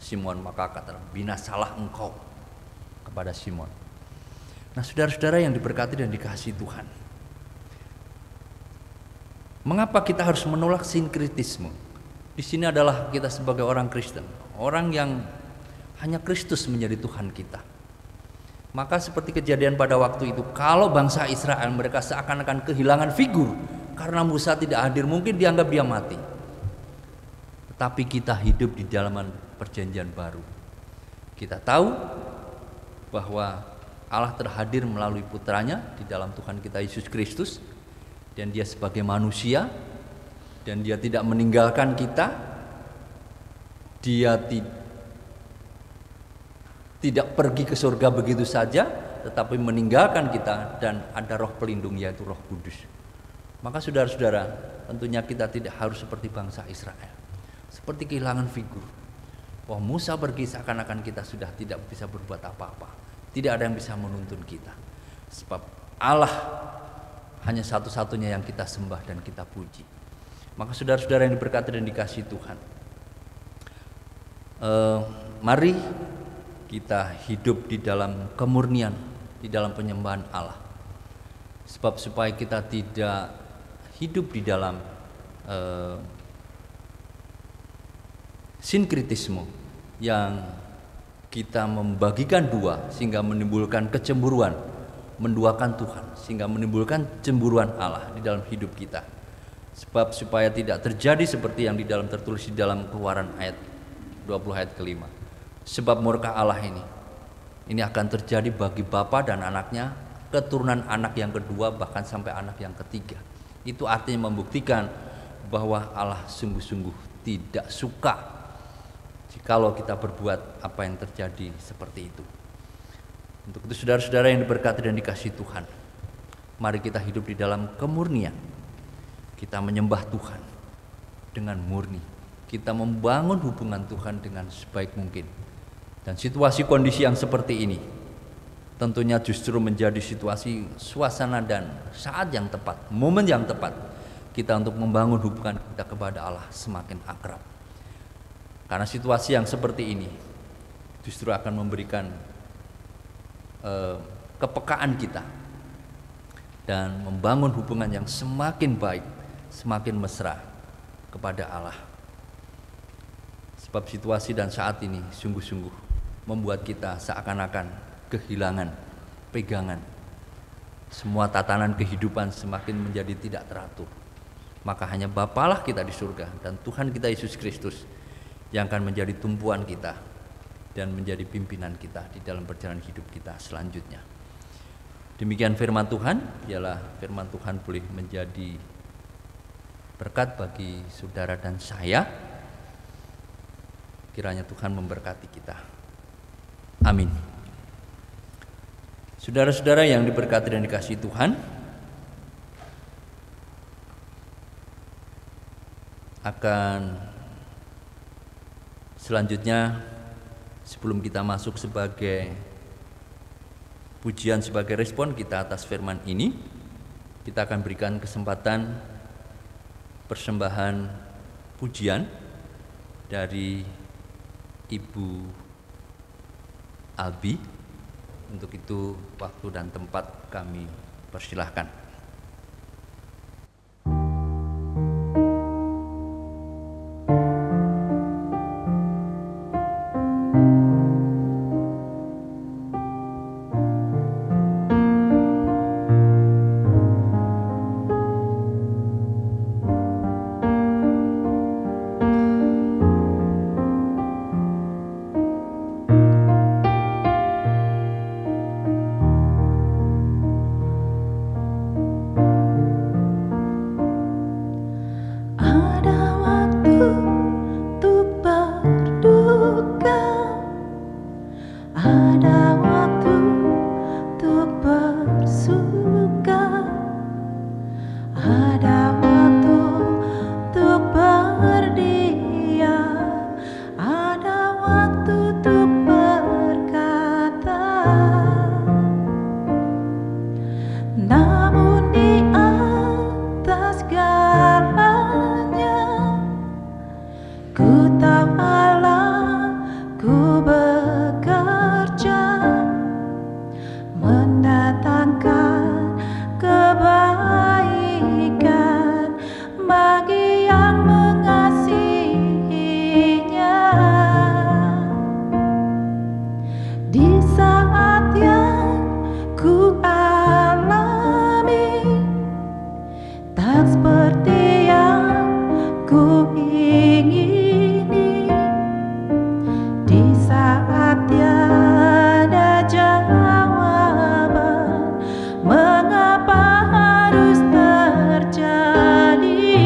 Simon, maka kata, binasalah engkau, kepada Simon. Nah, saudara-saudara yang diberkati dan dikasihi Tuhan, mengapa kita harus menolak sinkritisme? Di sini adalah kita sebagai orang Kristen, orang yang hanya Kristus menjadi Tuhan kita. Maka seperti kejadian pada waktu itu, kalau bangsa Israel mereka seakan-akan kehilangan figur karena Musa tidak hadir, mungkin dianggap dia mati. Tetapi kita hidup di dalam perjanjian baru. Kita tahu bahwa Allah terhadir melalui putranya di dalam Tuhan kita Yesus Kristus, dan dia sebagai manusia, dan dia tidak meninggalkan kita, dia tidak pergi ke surga begitu saja, tetapi meninggalkan kita, dan ada roh pelindung yaitu Roh Kudus. Maka saudara-saudara, tentunya kita tidak harus seperti bangsa Israel, seperti kehilangan figur. Wah, Musa pergi seakan-akan kita sudah tidak bisa berbuat apa-apa, tidak ada yang bisa menuntun kita, sebab Allah hanya satu-satunya yang kita sembah dan kita puji. Maka saudara-saudara yang diberkati dan dikasihi Tuhan, mari kita hidup di dalam kemurnian, di dalam penyembahan Allah. Sebab supaya kita tidak hidup di dalam sinkritisme yang kita membagikan dua sehingga menimbulkan kecemburuan, menduakan Tuhan sehingga menimbulkan cemburuan Allah di dalam hidup kita. Sebab supaya tidak terjadi seperti yang di dalam tertulis di dalam Keluaran ayat 20 ayat kelima. Sebab murka Allah ini akan terjadi bagi bapa dan anaknya, keturunan anak yang kedua, bahkan sampai anak yang ketiga. Itu artinya membuktikan bahwa Allah sungguh-sungguh tidak suka jikalau kita berbuat apa yang terjadi seperti itu. Untuk itu saudara-saudara yang diberkati dan dikasihi Tuhan, mari kita hidup di dalam kemurnian. Kita menyembah Tuhan dengan murni, kita membangun hubungan Tuhan dengan sebaik mungkin. Dan situasi kondisi yang seperti ini tentunya justru menjadi situasi, suasana dan saat yang tepat, momen yang tepat kita untuk membangun hubungan kita kepada Allah semakin akrab. Karena situasi yang seperti ini justru akan memberikan kepekaan kita dan membangun hubungan yang semakin baik, semakin mesra kepada Allah. Sebab situasi dan saat ini sungguh-sungguh membuat kita seakan-akan kehilangan pegangan. Semua tatanan kehidupan semakin menjadi tidak teratur. Maka hanya Bapalah kita di surga dan Tuhan kita Yesus Kristus yang akan menjadi tumpuan kita dan menjadi pimpinan kita di dalam perjalanan hidup kita selanjutnya. Demikian firman Tuhan. Biarlah firman Tuhan boleh menjadi berkat bagi saudara dan saya. Kiranya Tuhan memberkati kita. Amin. Saudara-saudara yang diberkati dan dikasihi Tuhan, akan selanjutnya sebelum kita masuk sebagai pujian sebagai respon kita atas firman ini, kita akan berikan kesempatan persembahan pujian dari Ibu Albi. Untuk itu waktu dan tempat kami persilahkan. mendatangkan kebaikan bagi yang mengasihinya. Di saat yang ku alami tak seperti yang ku ingini, di saat tiada jawaban mengapa harus terjadi,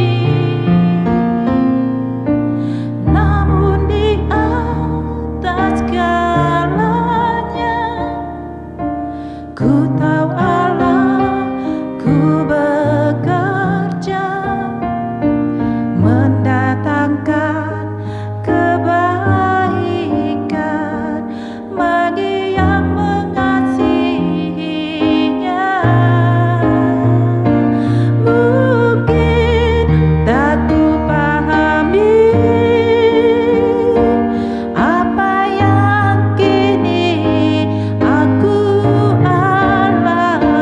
namun di atas segalanya ku tahu Allah ku bekerja mendatangkan kebaikan bagi yang mengasihinya. Mungkin tak ku pahami apa yang kini aku alami,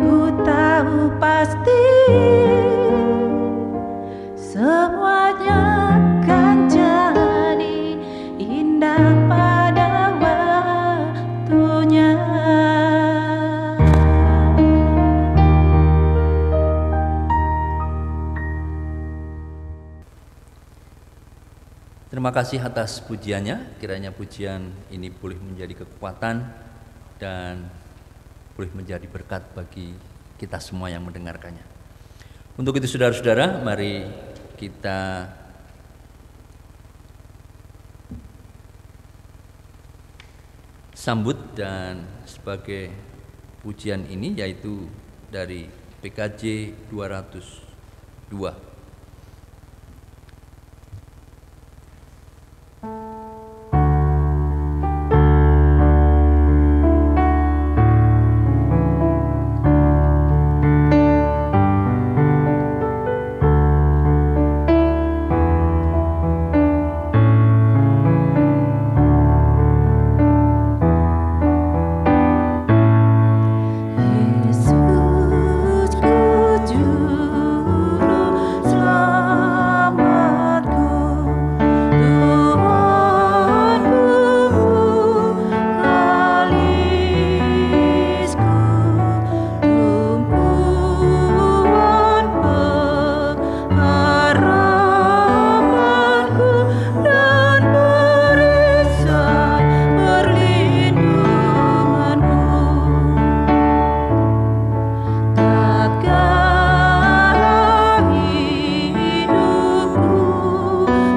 ku tahu pasti semuanya kan jadi indah pada waktunya. Terima kasih atas pujiannya. Kiranya pujian ini boleh menjadi kekuatan dan boleh menjadi berkat bagi kita semua yang mendengarkannya. Untuk itu saudara-saudara, mari kita sambut dan sebagai pujian ini yaitu dari PKJ 202. Yesus ku juru selamatku, Tuhanku kalisku, tumpuan pengharapanku dan perisai perlindunganku. Tatkala hidupku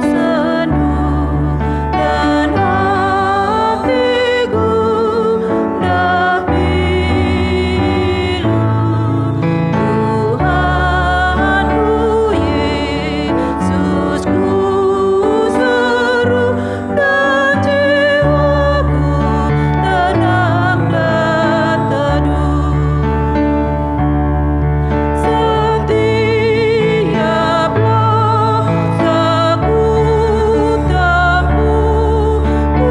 sendu dan hatiku gundah pilu, Tuhanku Yesus ku seru dan jiwaku tenang dan teduh. Setiap langkahku tempuh, ku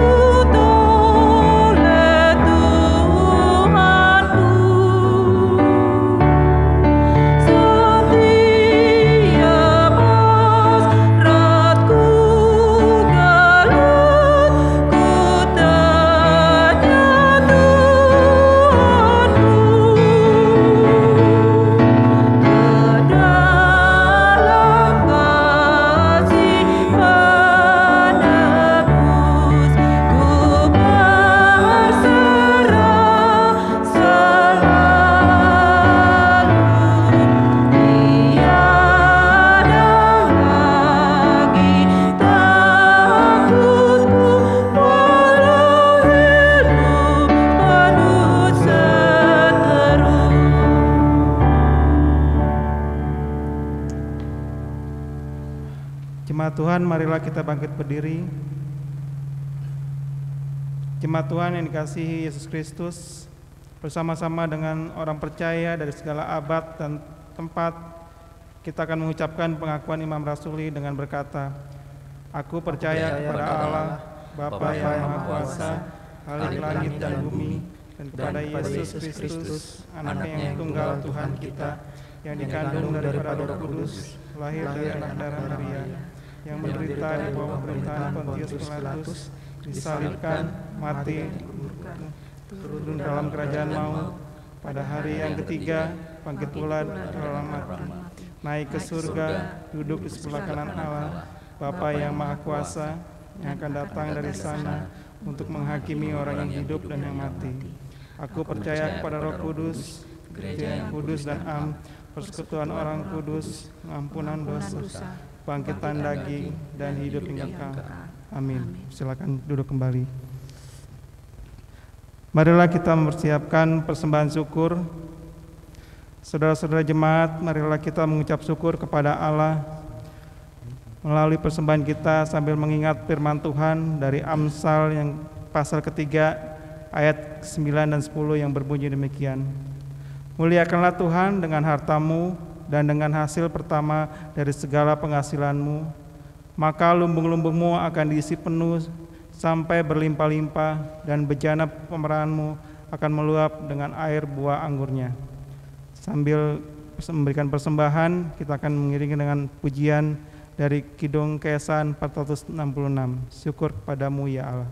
toleh Tuhanku. Setiap hasratku gelut, ku tanya Tuhanku. Kedalam kasih penebus, ku berserah selalu. Tiada lagi takutku, walau hidup penuh seteru. Jemaat Tuhan, marilah kita bangkit berdiri. Jemaat Tuhan yang dikasihi Yesus Kristus, bersama-sama dengan orang percaya dari segala abad dan tempat, kita akan mengucapkan pengakuan Imam Rasuli dengan berkata, Aku percaya kepada Allah, Bapa yang Maha Kuasa, Khalik langit dan bumi, dan kepada Yesus Kristus, Anaknya yang tunggal Tuhan kita, yang dikandung daripada Roh Kudus, lahir dari anak darah Maria, yang menderita di bawah pemerintahan Pontius Pilatus, disalibkan, mati, turun dalam kerajaan maut, pada hari yang ketiga bangkit pula dalam mati, naik ke surga, duduk di sebelah kanan Allah, Bapa yang Maha Kuasa, yang akan datang dari sana untuk menghakimi orang yang hidup dan yang mati. Aku percaya kepada Roh Kudus, gereja yang kudus dan am, persekutuan orang kudus, pengampunan dosa, bangkitan daging, dan hidup yang kekal. Amin. Silakan duduk kembali. Marilah kita mempersiapkan persembahan syukur. Saudara-saudara jemaat, marilah kita mengucap syukur kepada Allah melalui persembahan kita sambil mengingat firman Tuhan dari Amsal yang pasal ketiga ayat 9 dan 10 yang berbunyi demikian. Muliakanlah Tuhan dengan hartamu dan dengan hasil pertama dari segala penghasilanmu, maka lumbung-lumbungmu akan diisi penuh sampai berlimpah-limpah, dan bejana pemerahanmu akan meluap dengan air buah anggurnya. Sambil memberikan persembahan, kita akan mengiringi dengan pujian dari Kidung Keesan 466. Syukur kepadamu ya Allah.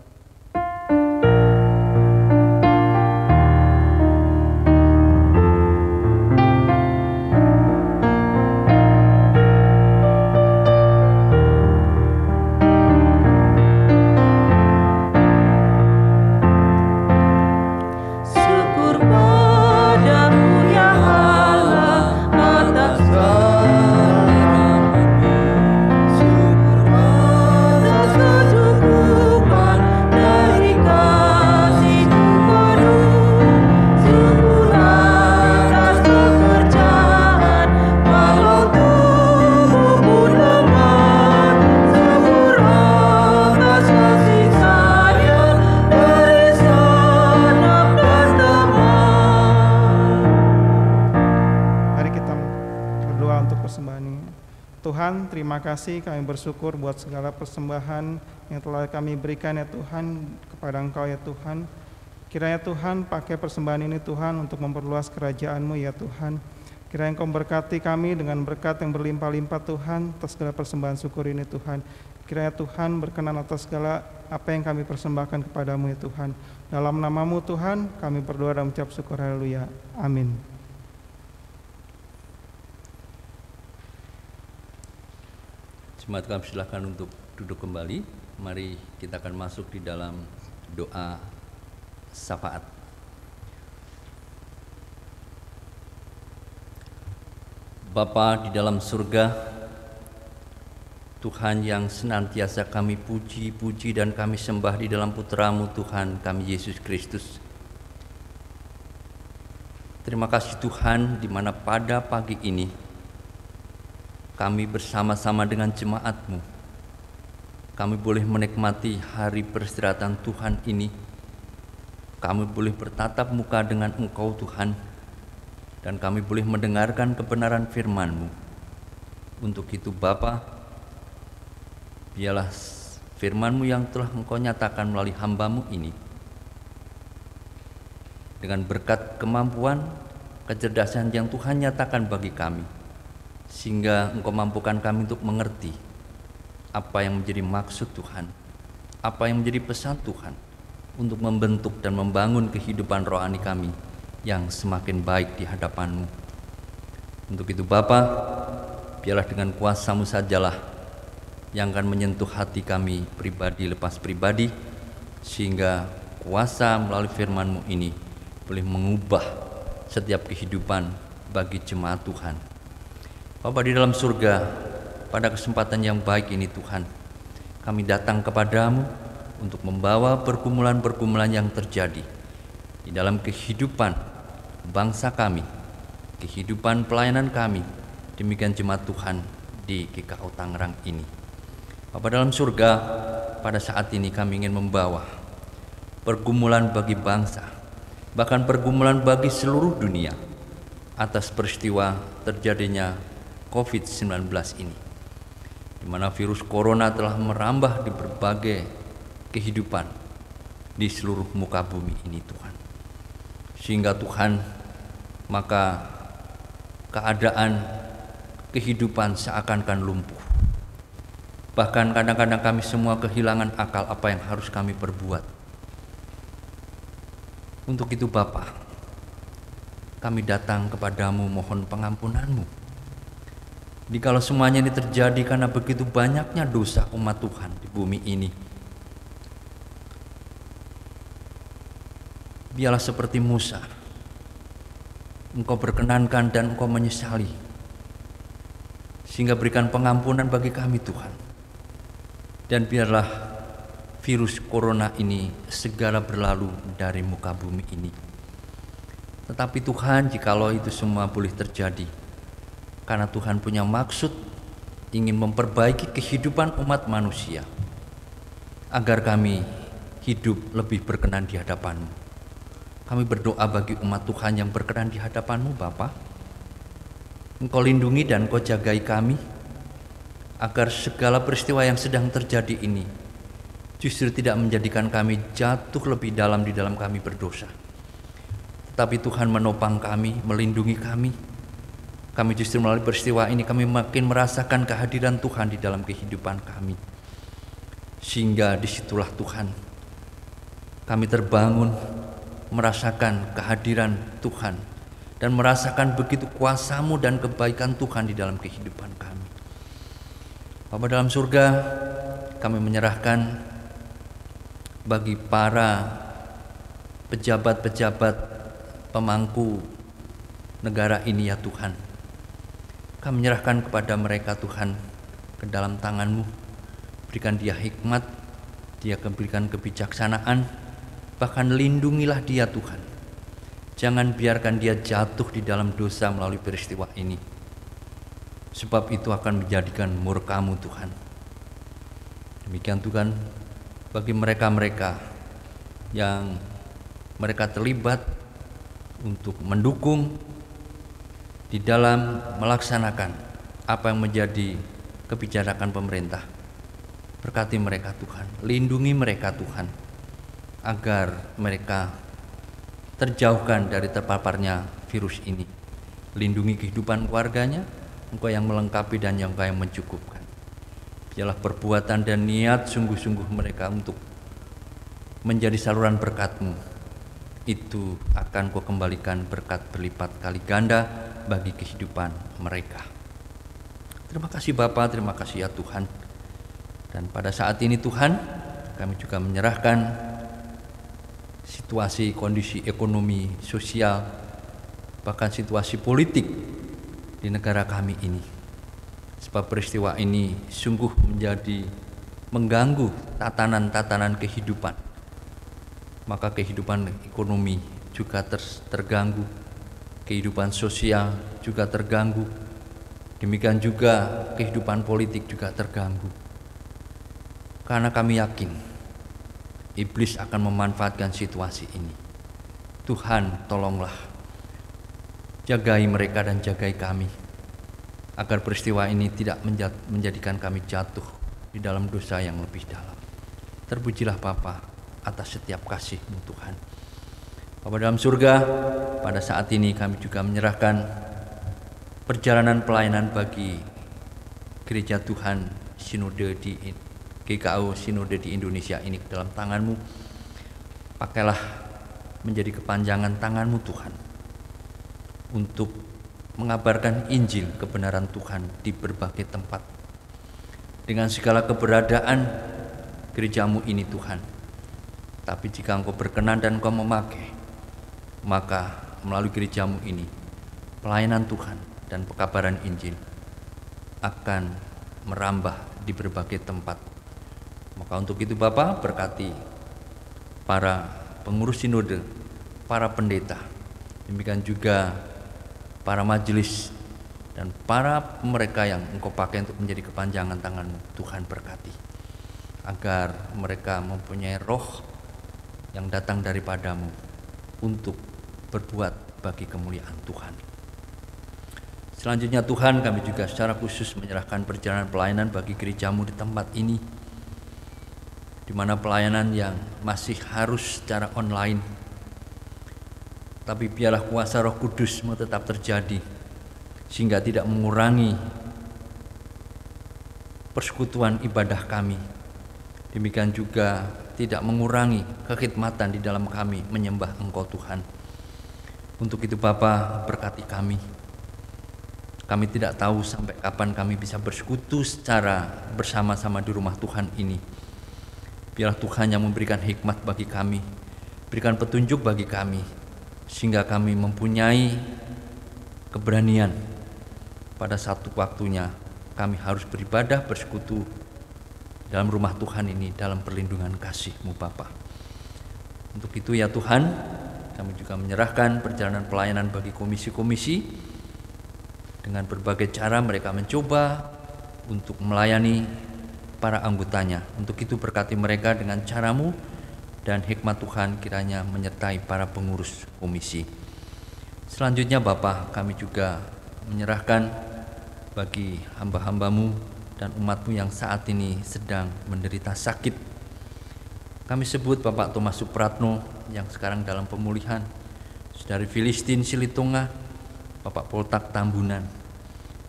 Tuhan, terima kasih, kami bersyukur buat segala persembahan yang telah kami berikan ya Tuhan kepada Engkau ya Tuhan. Kiranya Tuhan pakai persembahan ini Tuhan untuk memperluas kerajaan-Mu ya Tuhan. Kiranya Engkau berkati kami dengan berkat yang berlimpah-limpah Tuhan atas segala persembahan syukur ini Tuhan. Kiranya Tuhan berkenan atas segala apa yang kami persembahkan kepadamu ya Tuhan. Dalam nama-Mu Tuhan kami berdoa dan mengucap syukur, haleluya, amin. Jemaat kami silakan untuk duduk kembali. Mari kita akan masuk di dalam doa syafaat. Bapa di dalam surga, Tuhan yang senantiasa kami puji dan kami sembah di dalam Putra-Mu Tuhan kami Yesus Kristus. Terima kasih Tuhan, di mana pada pagi ini kami bersama-sama dengan jemaat-Mu, kami boleh menikmati hari peristirahatan Tuhan ini. Kami boleh bertatap muka dengan Engkau Tuhan, dan kami boleh mendengarkan kebenaran firman-Mu. Untuk itu Bapa, biarlah firman-Mu yang telah Engkau nyatakan melalui hamba-Mu ini, dengan berkat kemampuan, kecerdasan yang Tuhan nyatakan bagi kami, sehingga Engkau mampukan kami untuk mengerti apa yang menjadi maksud Tuhan, apa yang menjadi pesan Tuhan untuk membentuk dan membangun kehidupan rohani kami yang semakin baik di hadapan-Mu. Untuk itu Bapa, biarlah dengan kuasa-Mu sajalah yang akan menyentuh hati kami pribadi lepas pribadi, sehingga kuasa melalui firman-Mu ini boleh mengubah setiap kehidupan bagi jemaat Tuhan. Bapa di dalam surga, pada kesempatan yang baik ini Tuhan, kami datang kepadamu untuk membawa pergumulan-pergumulan yang terjadi di dalam kehidupan bangsa kami, kehidupan pelayanan kami, demikian jemaat Tuhan di GKO Tangerang ini. Bapa dalam surga, pada saat ini kami ingin membawa pergumulan bagi bangsa, bahkan pergumulan bagi seluruh dunia atas peristiwa terjadinya COVID-19 ini, di mana virus corona telah merambah di berbagai kehidupan di seluruh muka bumi ini Tuhan. Sehingga Tuhan, maka keadaan kehidupan seakan-akan lumpuh. Bahkan kadang-kadang kami semua kehilangan akal apa yang harus kami perbuat. Untuk itu Bapa, kami datang kepadamu mohon pengampunan-Mu. Dikalau semuanya ini terjadi karena begitu banyaknya dosa umat Tuhan di bumi ini, biarlah seperti Musa, Engkau berkenankan dan Engkau menyesali, sehingga berikan pengampunan bagi kami Tuhan. Dan biarlah virus corona ini segera berlalu dari muka bumi ini. Tetapi Tuhan, jikalau itu semua boleh terjadi, karena Tuhan punya maksud ingin memperbaiki kehidupan umat manusia, agar kami hidup lebih berkenan di hadapan-Mu. Kami berdoa bagi umat Tuhan yang berkenan di hadapan-Mu Bapa. Engkau lindungi dan Engkau jagai kami, agar segala peristiwa yang sedang terjadi ini justru tidak menjadikan kami jatuh lebih dalam di dalam kami berdosa, Tetapi Tuhan menopang kami, melindungi kami. Kami justru melalui peristiwa ini kami makin merasakan kehadiran Tuhan di dalam kehidupan kami. Sehingga disitulah Tuhan, kami terbangun merasakan kehadiran Tuhan dan merasakan begitu kuasa-Mu dan kebaikan Tuhan di dalam kehidupan kami. Bapa dalam surga, kami menyerahkan bagi para pejabat-pejabat pemangku negara ini ya Tuhan. Kami menyerahkan kepada mereka Tuhan ke dalam tangan-Mu. Berikan dia hikmat, dia berikan kebijaksanaan, bahkan lindungilah dia Tuhan. Jangan biarkan dia jatuh di dalam dosa melalui peristiwa ini. Sebab itu akan menjadikan murka-Mu Tuhan. Demikian Tuhan, bagi mereka-mereka yang mereka terlibat untuk mendukung di dalam melaksanakan apa yang menjadi kebijakan pemerintah. Berkati mereka Tuhan, lindungi mereka Tuhan, agar mereka terjauhkan dari terpaparnya virus ini. Lindungi kehidupan keluarganya, Engkau yang melengkapi dan Engkau yang mencukupkan. Biarlah perbuatan dan niat sungguh-sungguh mereka untuk menjadi saluran berkat-Mu, itu akan Kau kembalikan berkat berlipat kali ganda bagi kehidupan mereka. Terima kasih Bapa, terima kasih ya Tuhan. Dan pada saat ini Tuhan, kami juga menyerahkan situasi kondisi ekonomi, sosial, bahkan situasi politik di negara kami ini. Sebab peristiwa ini sungguh menjadi mengganggu tatanan-tatanan kehidupan. Maka kehidupan ekonomi juga terganggu, kehidupan sosial juga terganggu, demikian juga kehidupan politik juga terganggu. Karena kami yakin iblis akan memanfaatkan situasi ini. Tuhan, tolonglah, jagai mereka dan jagai kami, agar peristiwa ini tidak menjadikan kami jatuh di dalam dosa yang lebih dalam. Terpujilah Bapa atas setiap kasih-Mu Tuhan. Bapa dalam surga, pada saat ini kami juga menyerahkan perjalanan pelayanan bagi Gereja Tuhan Sinode di GKU Sinode di Indonesia ini ke dalam tangan-Mu. Pakailah menjadi kepanjangan tangan-Mu Tuhan, untuk mengabarkan Injil kebenaran Tuhan di berbagai tempat. Dengan segala keberadaan gereja-Mu ini Tuhan, tapi jika Engkau berkenan dan Engkau memakai, maka melalui gereja-Mu ini, pelayanan Tuhan dan pekabaran Injil akan merambah di berbagai tempat. Maka untuk itu Bapa, berkati para pengurus sinode, para pendeta, demikian juga para majelis dan para mereka yang Engkau pakai untuk menjadi kepanjangan tangan-Mu. Tuhan berkati, agar mereka mempunyai roh yang datang daripada-Mu untuk berbuat bagi kemuliaan Tuhan. Selanjutnya Tuhan, kami juga secara khusus menyerahkan perjalanan pelayanan bagi gereja-Mu di tempat ini, di mana pelayanan yang masih harus secara online. Tapi biarlah kuasa Roh Kudus-Mu tetap terjadi, sehingga tidak mengurangi persekutuan ibadah kami. Demikian juga tidak mengurangi kekhidmatan di dalam kami menyembah Engkau Tuhan. Untuk itu Bapa, berkati kami. Kami tidak tahu sampai kapan kami bisa bersekutu secara bersama-sama di rumah Tuhan ini. Biarlah Tuhan yang memberikan hikmat bagi kami, berikan petunjuk bagi kami, sehingga kami mempunyai keberanian pada satu waktunya kami harus beribadah, bersekutu dalam rumah Tuhan ini, dalam perlindungan kasih-Mu Bapa. Untuk itu ya Tuhan, kami juga menyerahkan perjalanan pelayanan bagi komisi-komisi. Dengan berbagai cara mereka mencoba untuk melayani para anggotanya. Untuk itu berkati mereka dengan cara-Mu, dan hikmat Tuhan kiranya menyertai para pengurus komisi. Selanjutnya Bapa, kami juga menyerahkan bagi hamba-hamba-Mu dan umat-Mu yang saat ini sedang menderita sakit. Kami sebut Bapak Thomas Supratno yang sekarang dalam pemulihan. Dari Filistin Silitonga, Bapak Poltak Tambunan,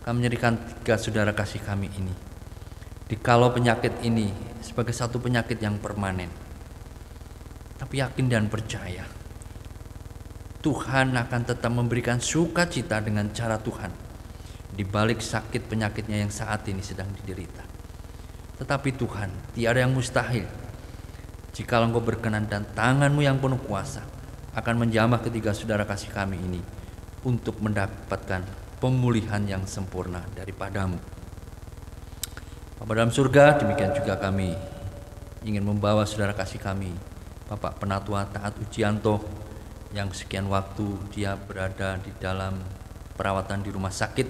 kami menyerahkan 3 saudara kasih kami ini. Dikalau penyakit ini sebagai satu penyakit yang permanen, tapi yakin dan percaya Tuhan akan tetap memberikan sukacita dengan cara Tuhan di balik sakit penyakitnya yang saat ini sedang diderita. Tetapi Tuhan, tiada yang mustahil. Jikalau Engkau berkenan dan tangan-Mu yang penuh kuasa akan menjamah 3 saudara kasih kami ini untuk mendapatkan pemulihan yang sempurna daripada-Mu. Bapa dalam surga, demikian juga kami ingin membawa saudara kasih kami, Bapak Penatua Taat Ujianto, yang sekian waktu dia berada di dalam perawatan di rumah sakit.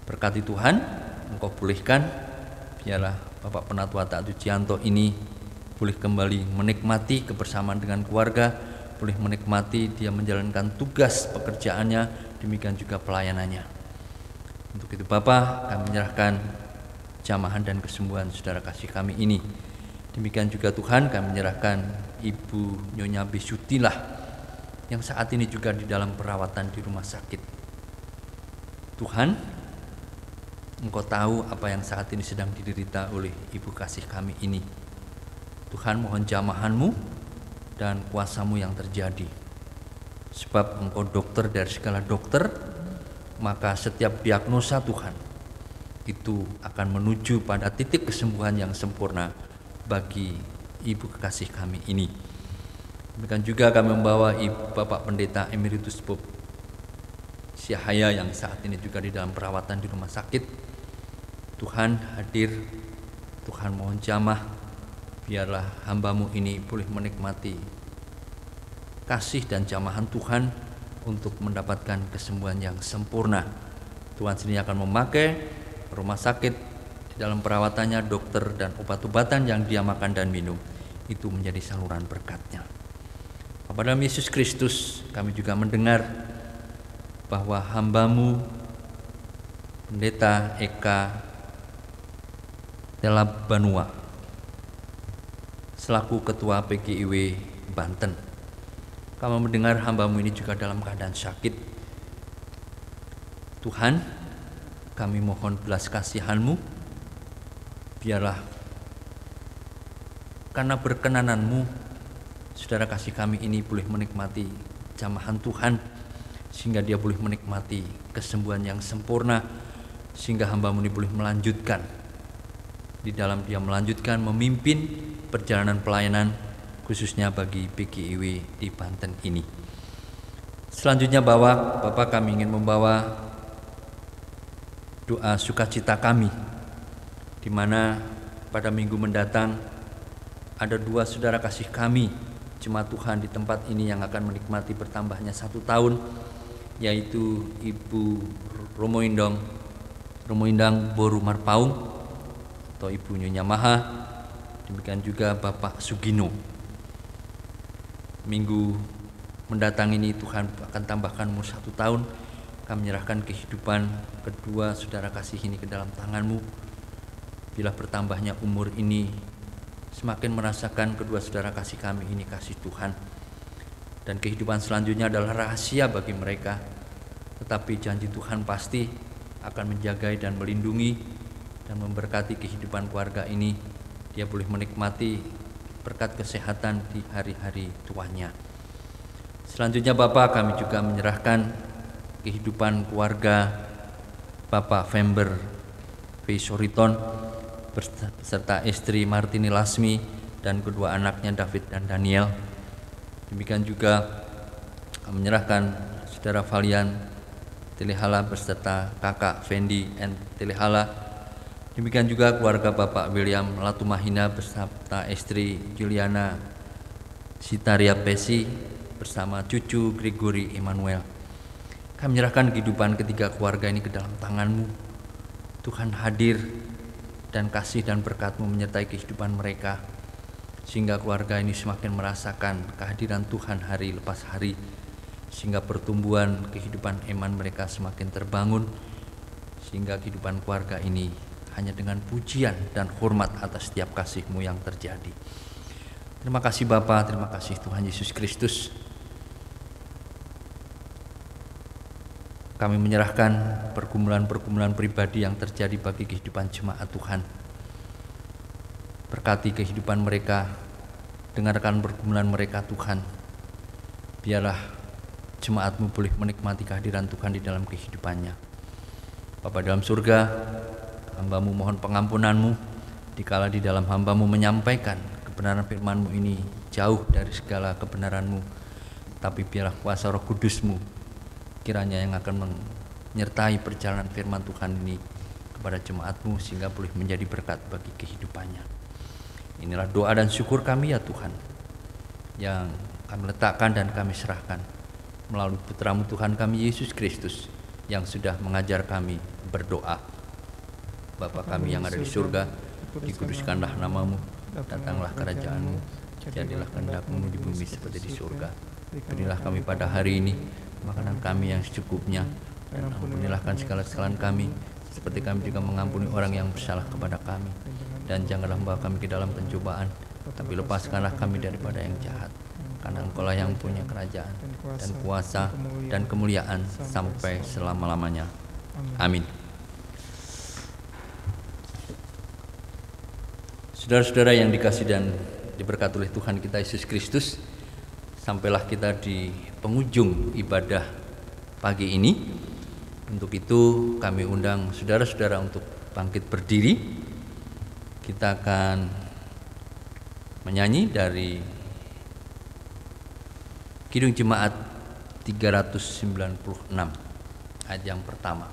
Berkati Tuhan, Engkau pulihkan, biarlah Bapak Penatua Taat Ujianto ini boleh kembali menikmati kebersamaan dengan keluarga, boleh menikmati dia menjalankan tugas pekerjaannya, demikian juga pelayanannya. Untuk itu Bapak, kami menyerahkan jamahan dan kesembuhan saudara kasih kami ini. Demikian juga Tuhan, kami menyerahkan Ibu Nyonya Besutilah yang saat ini juga di dalam perawatan di rumah sakit. Tuhan, Engkau tahu apa yang saat ini sedang diderita oleh ibu kasih kami ini. Tuhan, mohon jamahan-Mu dan kuasa-Mu yang terjadi. Sebab Engkau dokter dari segala dokter, maka setiap diagnosa Tuhan itu akan menuju pada titik kesembuhan yang sempurna bagi ibu kekasih kami ini. Demikian juga kami membawa Bapak Pendeta Emeritus Bob Syahaya yang saat ini juga di dalam perawatan di rumah sakit. Tuhan hadir, Tuhan mohon jamah, biarlah hamba-Mu ini boleh menikmati kasih dan jamahan Tuhan untuk mendapatkan kesembuhan yang sempurna. Tuhan sendiri akan memakai rumah sakit di dalam perawatannya, dokter dan obat-obatan yang dia makan dan minum, itu menjadi saluran berkat-Nya. Pada dalam Yesus Kristus, kami juga mendengar bahwa hamba-Mu Pendeta Eka Tela Banua selaku Ketua PGIW Banten, kami mendengar hamba-Mu ini juga dalam keadaan sakit. Tuhan, kami mohon belas kasihan-Mu, biarlah karena berkenanan-Mu saudara kasih kami ini boleh menikmati jamahan Tuhan, sehingga dia boleh menikmati kesembuhan yang sempurna, sehingga hamba-Mu ini boleh melanjutkan di dalam dia melanjutkan memimpin perjalanan pelayanan khususnya bagi PGIW di Banten ini. Selanjutnya Bapak kami ingin membawa doa sukacita kami, di mana pada minggu mendatang ada 2 saudara kasih kami jemaat Tuhan di tempat ini yang akan menikmati bertambahnya 1 tahun, yaitu Ibu Romoindang Boru Marpaung atau Ibu Nyonya Maha, demikian juga Bapak Sugino. Minggu mendatang ini Tuhan akan tambahkan umur 1 tahun. Kami menyerahkan kehidupan kedua saudara kasih ini ke dalam tangan-Mu. Bila bertambahnya umur ini, semakin merasakan kedua saudara kasih kami ini kasih Tuhan. Dan kehidupan selanjutnya adalah rahasia bagi mereka. Tetapi janji Tuhan pasti akan menjaga dan melindungi dan memberkati kehidupan keluarga ini. Dia boleh menikmati berkat kesehatan di hari-hari tuanya. Selanjutnya Bapak, kami juga menyerahkan kehidupan keluarga Bapak Fember V. Soriton beserta istri Martini Lasmi dan kedua anaknya David dan Daniel. Demikian juga kami menyerahkan saudara Valian Telehala beserta kakak Fendi and Telehala. Demikian juga keluarga Bapak William Latumahina beserta istri Juliana Sitaria Pesi bersama cucu Gregory Emmanuel. Kami menyerahkan kehidupan ketiga keluarga ini ke dalam tangan-Mu. Tuhan hadir dan kasih dan berkat-Mu menyertai kehidupan mereka, sehingga keluarga ini semakin merasakan kehadiran Tuhan hari lepas hari, sehingga pertumbuhan kehidupan iman mereka semakin terbangun, sehingga kehidupan keluarga ini hanya dengan pujian dan hormat atas setiap kasih-Mu yang terjadi. Terima kasih Bapa, terima kasih Tuhan Yesus Kristus. Kami menyerahkan pergumulan-pergumulan pribadi yang terjadi bagi kehidupan jemaat Tuhan. Berkati kehidupan mereka, dengarkan pergumulan mereka Tuhan. Biarlah jemaat-Mu boleh menikmati kehadiran Tuhan di dalam kehidupannya. Bapa dalam surga, hamba-Mu mohon pengampunan-Mu dikala di dalam hamba-Mu menyampaikan kebenaran firman-Mu ini jauh dari segala kebenaran-Mu. Tapi biarlah kuasa Roh Kudus-Mu kiranya yang akan menyertai perjalanan firman Tuhan ini kepada jemaat-Mu sehingga boleh menjadi berkat bagi kehidupannya. Inilah doa dan syukur kami ya Tuhan, yang kami letakkan dan kami serahkan melalui Putra-Mu Tuhan kami Yesus Kristus yang sudah mengajar kami berdoa. Bapa kami yang ada di surga, dikuduskanlah nama-Mu, datanglah kerajaan-Mu, jadilah kehendak-Mu di bumi seperti di surga. Berilah kami pada hari ini makanan kami yang secukupnya, dan ampunilah segala kesalahan kami seperti kami juga mengampuni orang yang bersalah kepada kami. Dan janganlah membawa kami ke dalam pencobaan, tapi lepaskanlah kami daripada yang jahat. Karena Engkau-lah yang punya kerajaan dan kuasa dan kemuliaan sampai selama-lamanya. Amin. Saudara-saudara yang dikasihi dan diberkati oleh Tuhan kita Yesus Kristus, sampailah kita di penghujung ibadah pagi ini. Untuk itu kami undang saudara-saudara untuk bangkit berdiri. Kita akan menyanyi dari Kidung Jemaat 396 ayat yang pertama.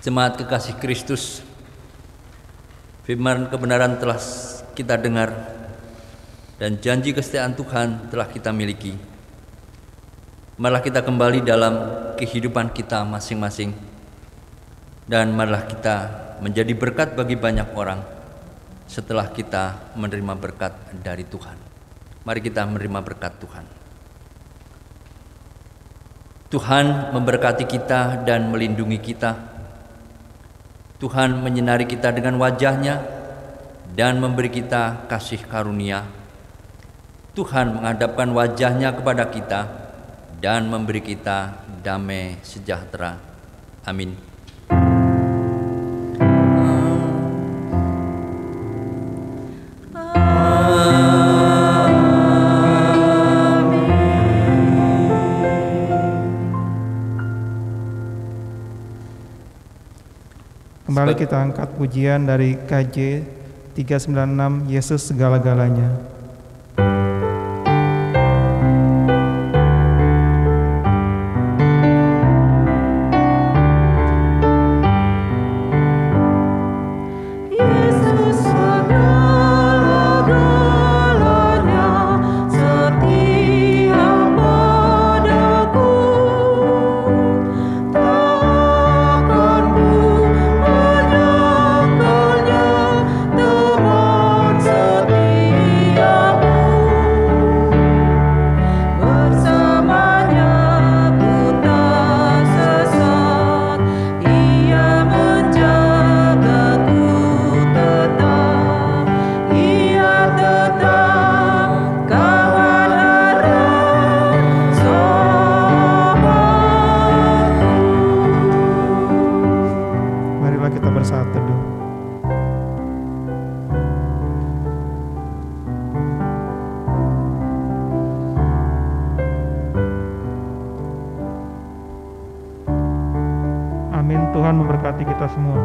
Jemaat kekasih Kristus, firman kebenaran telah kita dengar dan janji kesetiaan Tuhan telah kita miliki. Marilah kita kembali dalam kehidupan kita masing-masing, dan marilah kita menjadi berkat bagi banyak orang setelah kita menerima berkat dari Tuhan. Mari kita menerima berkat Tuhan. Tuhan memberkati kita dan melindungi kita. Tuhan menyinari kita dengan wajah-Nya dan memberi kita kasih karunia. Tuhan menghadapkan wajah-Nya kepada kita dan memberi kita damai sejahtera. Amin. Kembali kita angkat pujian dari KJ 396, Yesus segala-galanya. Setia Amin. Tuhan memberkati kita semua.